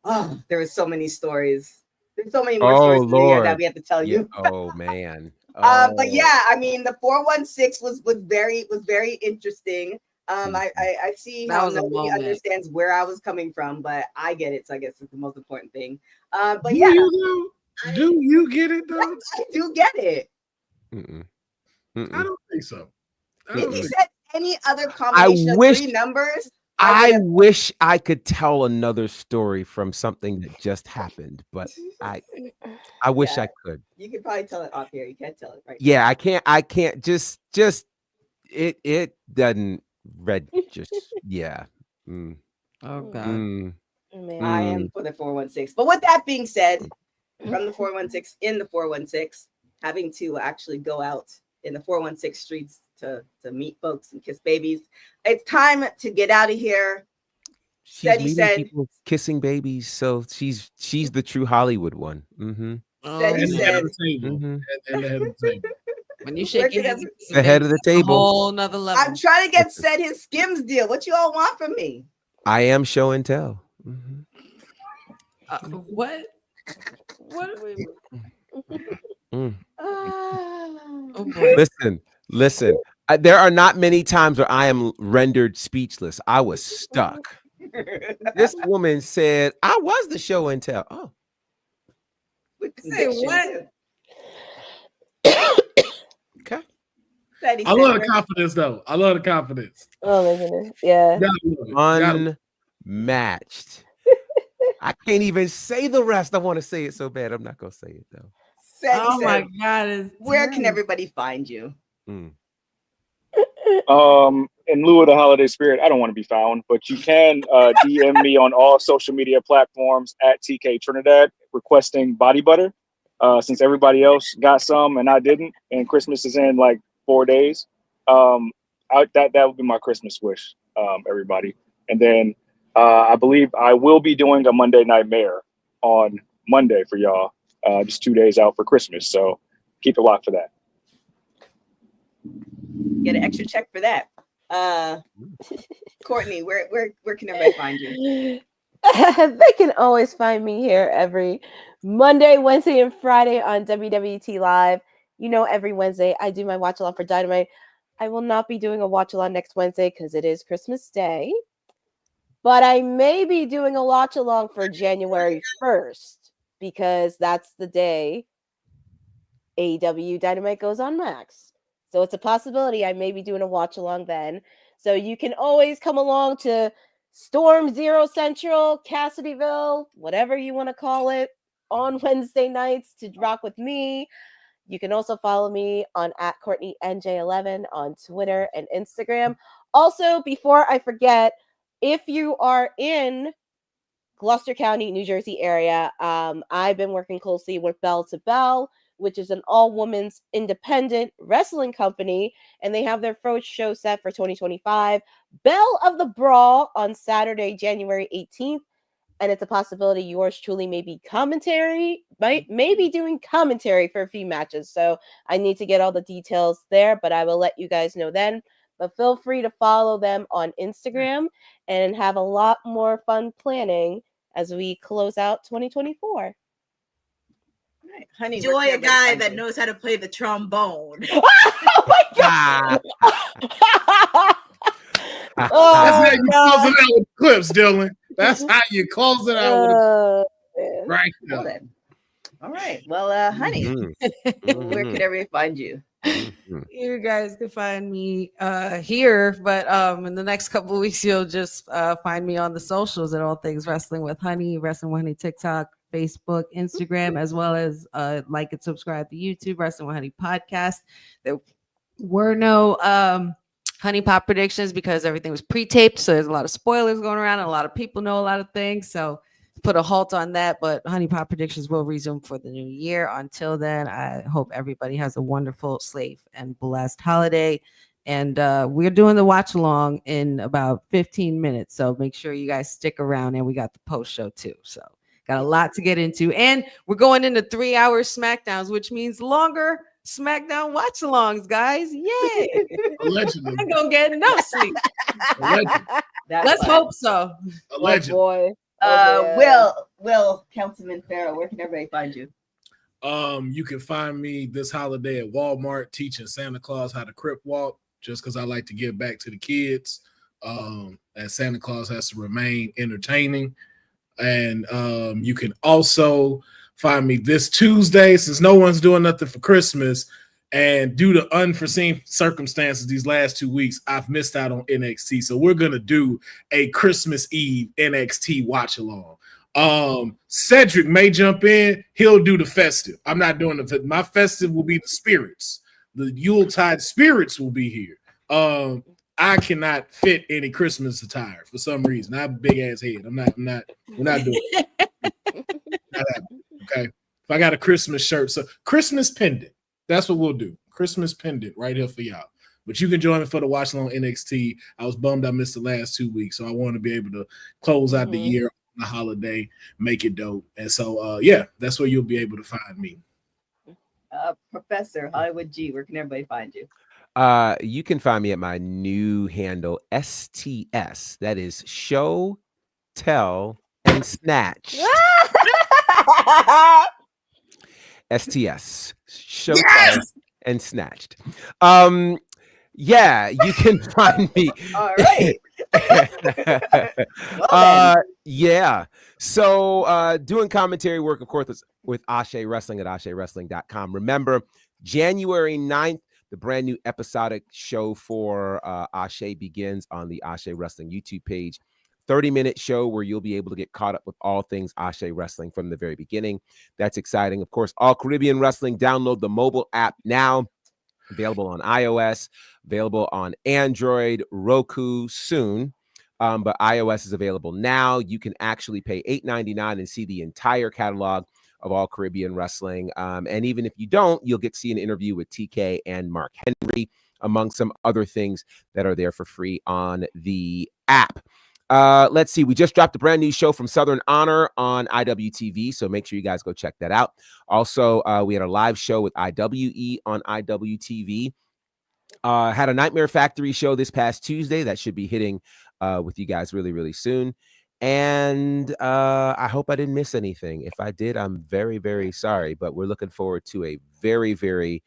Oh, there are so many stories. There's so many more stories that we have to tell you. Oh man. But yeah, I mean, the 416 was very interesting. I see how nobody understands where I was coming from, but I get it. So I guess it's the most important thing. But do yeah, do you get it though? I do get it. I don't think so. He said any other combination of three numbers. I wish I could tell another story from something that just happened, but I wish I could. You could probably tell it off here. You can't tell it right. Yeah, I can't just it doesn't register. Yeah. Oh God. I am for the 416. But with that being said, from the 416 in the 416, having to actually go out in the 416 streets to meet folks and kiss babies. It's time to get out of here. She's meeting people, kissing babies, so she's the true Hollywood one. When you shake your head, the head of the table, a whole nother level. I'm trying to get said his Skims deal. What you all want from me? I am show and tell. What? What are we? Oh boy. Listen. There are not many times where I am rendered speechless. I was stuck. This woman said, "I was the show and tell." Oh, say what? Okay. I love the confidence, though. I love the confidence. Oh my goodness, yeah. Unmatched. I can't even say the rest. I want to say it so bad. I'm not gonna say it though. Oh my God! Where can everybody find you? In lieu of the holiday spirit, I don't want to be found, but you can DM me on all social media platforms at TK Trinidad requesting body butter. Since everybody else got some and I didn't, and Christmas is in like 4 days, that would be my Christmas wish, everybody. And then I believe I will be doing a Monday Night Mayor on Monday for y'all, just 2 days out for Christmas. So keep it locked for that. Get an extra check for that. Courtney, where can everybody find you? They can always find me here every Monday, Wednesday, and Friday on WWT Live. You know, every Wednesday I do my watch along for Dynamite. I will not be doing a watch along next Wednesday because it is Christmas Day. But I may be doing a watch along for January 1st because that's the day AEW Dynamite goes on Max. So it's a possibility I may be doing a watch along then. So you can always come along to Storm Zero Central, Cassidyville, whatever you want to call it, on Wednesday nights to rock with me. You can also follow me on @CourtneyNJ11 on Twitter and Instagram. Also, before I forget, if you are in Gloucester County, New Jersey area, I've been working closely with Bell to Bell, which is an all-women's independent wrestling company, and they have their first show set for 2025, Bell of the Brawl, on Saturday, January 18th, and it's a possibility yours truly may be doing commentary for a few matches, so I need to get all the details there, but I will let you guys know then. But feel free to follow them on Instagram and have a lot more fun planning as we close out 2024. Right. Honey, enjoy a guy that knows how to play the trombone. Oh my God! That's how you close it out with clips, Dylan. That's how you close it out with right. All right. Well, honey, where could everybody find you? You guys can find me here, but in the next couple of weeks, you'll just find me on the socials at All Things Wrestling with Honey, Wrestling with Honey TikTok, Facebook, Instagram, as well as like and subscribe to YouTube, Wrestling with Honey podcast. There were no Honey Pop predictions because everything was pre-taped, so there's a lot of spoilers going around, and a lot of people know a lot of things, so put a halt on that. But Honey Pop predictions will resume for the new year. Until then, I hope everybody has a wonderful, safe, and blessed holiday. And we're doing the watch along in about 15 minutes, so make sure you guys stick around. And we got the post show too, so got a lot to get into. And we're going into 3-hour SmackDowns, which means longer SmackDown watch alongs, guys. Yay! Allegedly. I'm gonna get no sleep. Let's hope so. Allegedly. Oh boy. Will, Councilman Farrell, where can everybody find you? You can find me this holiday at Walmart teaching Santa Claus how to crip walk, just because I like to give back to the kids. As Santa Claus has to remain entertaining. And you can also find me this Tuesday, since no one's doing nothing for Christmas, and due to unforeseen circumstances these last 2 weeks, I've missed out on NXT. So we're going to do a Christmas Eve NXT watch along. Cedric may jump in. He'll do the festive. I'm not doing the my festive will be the spirits. The Yuletide spirits will be here. I cannot fit any Christmas attire for some reason. I have a big ass head. We're not doing it. Not happening. Okay. If I got a Christmas shirt, so Christmas pendant. That's what we'll do. Christmas pendant right here for y'all. But you can join me for the watch along NXT. I was bummed I missed the last 2 weeks, so I want to be able to close out the year on the holiday, make it dope. And so, that's where you'll be able to find me. Professor Hollywood G, where can everybody find you? You can find me at my new handle, STS. That is Show, Tell, and Snatch. STS. Show, Tell, and Snatched. Yeah, you can find me. All right. Yeah. So doing commentary work, of course, with Ashe Wrestling at AsheWrestling.com. Remember, January 9th, the brand new episodic show for Ashe begins on the Ashe Wrestling YouTube page. 30-minute show where you'll be able to get caught up with all things Ashe Wrestling from the very beginning. That's exciting. Of course, All Caribbean Wrestling. Download the mobile app now. Available on iOS, available on Android, Roku soon. But iOS is available now. You can actually pay $8.99 and see the entire catalog of All Caribbean Wrestling. And even if you don't, you'll get to see an interview with TK and Mark Henry, among some other things that are there for free on the app. Let's see. We just dropped a brand new show from Southern Honor on IWTV, so make sure you guys go check that out. Also, we had a live show with IWE on IWTV. Had a Nightmare Factory show this past Tuesday that should be hitting with you guys really, really soon. And I hope I didn't miss anything. If I did, I'm very, very sorry. But we're looking forward to a very, very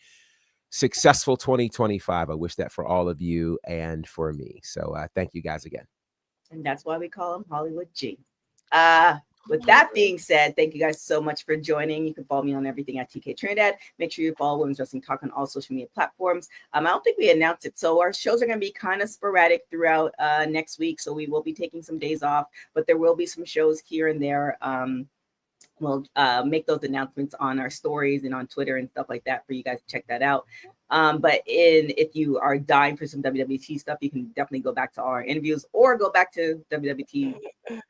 successful 2025. I wish that for all of you and for me. So thank you guys again. And that's why we call him Hollywood G. With that being said, thank you guys so much for joining. You can follow me on everything at TK Trinidad. Make sure you follow Women's Wrestling Talk on all social media platforms. I don't think we announced it. So our shows are going to be kind of sporadic throughout next week. So we will be taking some days off, but there will be some shows here and there. We'll make those announcements on our stories and on Twitter and stuff like that for you guys to check that out. But if you are dying for some WWT stuff, you can definitely go back to all our interviews or go back to WWT,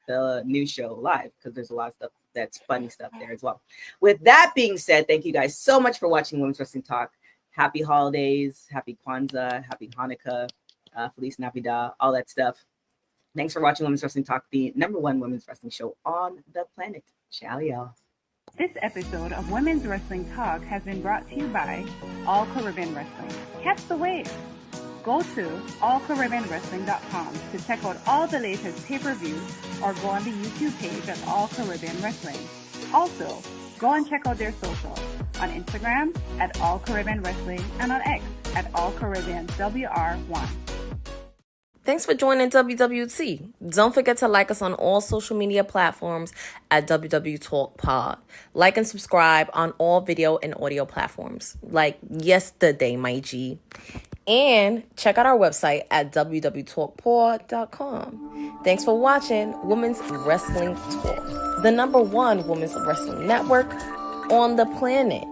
the news show live, because there's a lot of stuff that's funny stuff there as well. With that being said, thank you guys so much for watching Women's Wrestling Talk. Happy holidays, happy Kwanzaa, happy Hanukkah, Feliz Navidad, all that stuff. Thanks for watching Women's Wrestling Talk, the #1 women's wrestling show on the planet. Ciao, y'all. This episode of Women's Wrestling Talk has been brought to you by All Caribbean Wrestling. Catch the wave. Go to allcaribbeanwrestling.com to check out all the latest pay-per-views or go on the YouTube page at All Caribbean Wrestling. Also, go and check out their socials on Instagram at All Caribbean Wrestling and on X at All Caribbean WR1. Thanks for joining WWT. Don't forget to like us on all social media platforms at WW Talk Pod. Like and subscribe on all video and audio platforms, like yesterday, my G. And check out our website at www.talkpod.com. Thanks for watching Women's Wrestling Talk, the #1 women's wrestling network on the planet.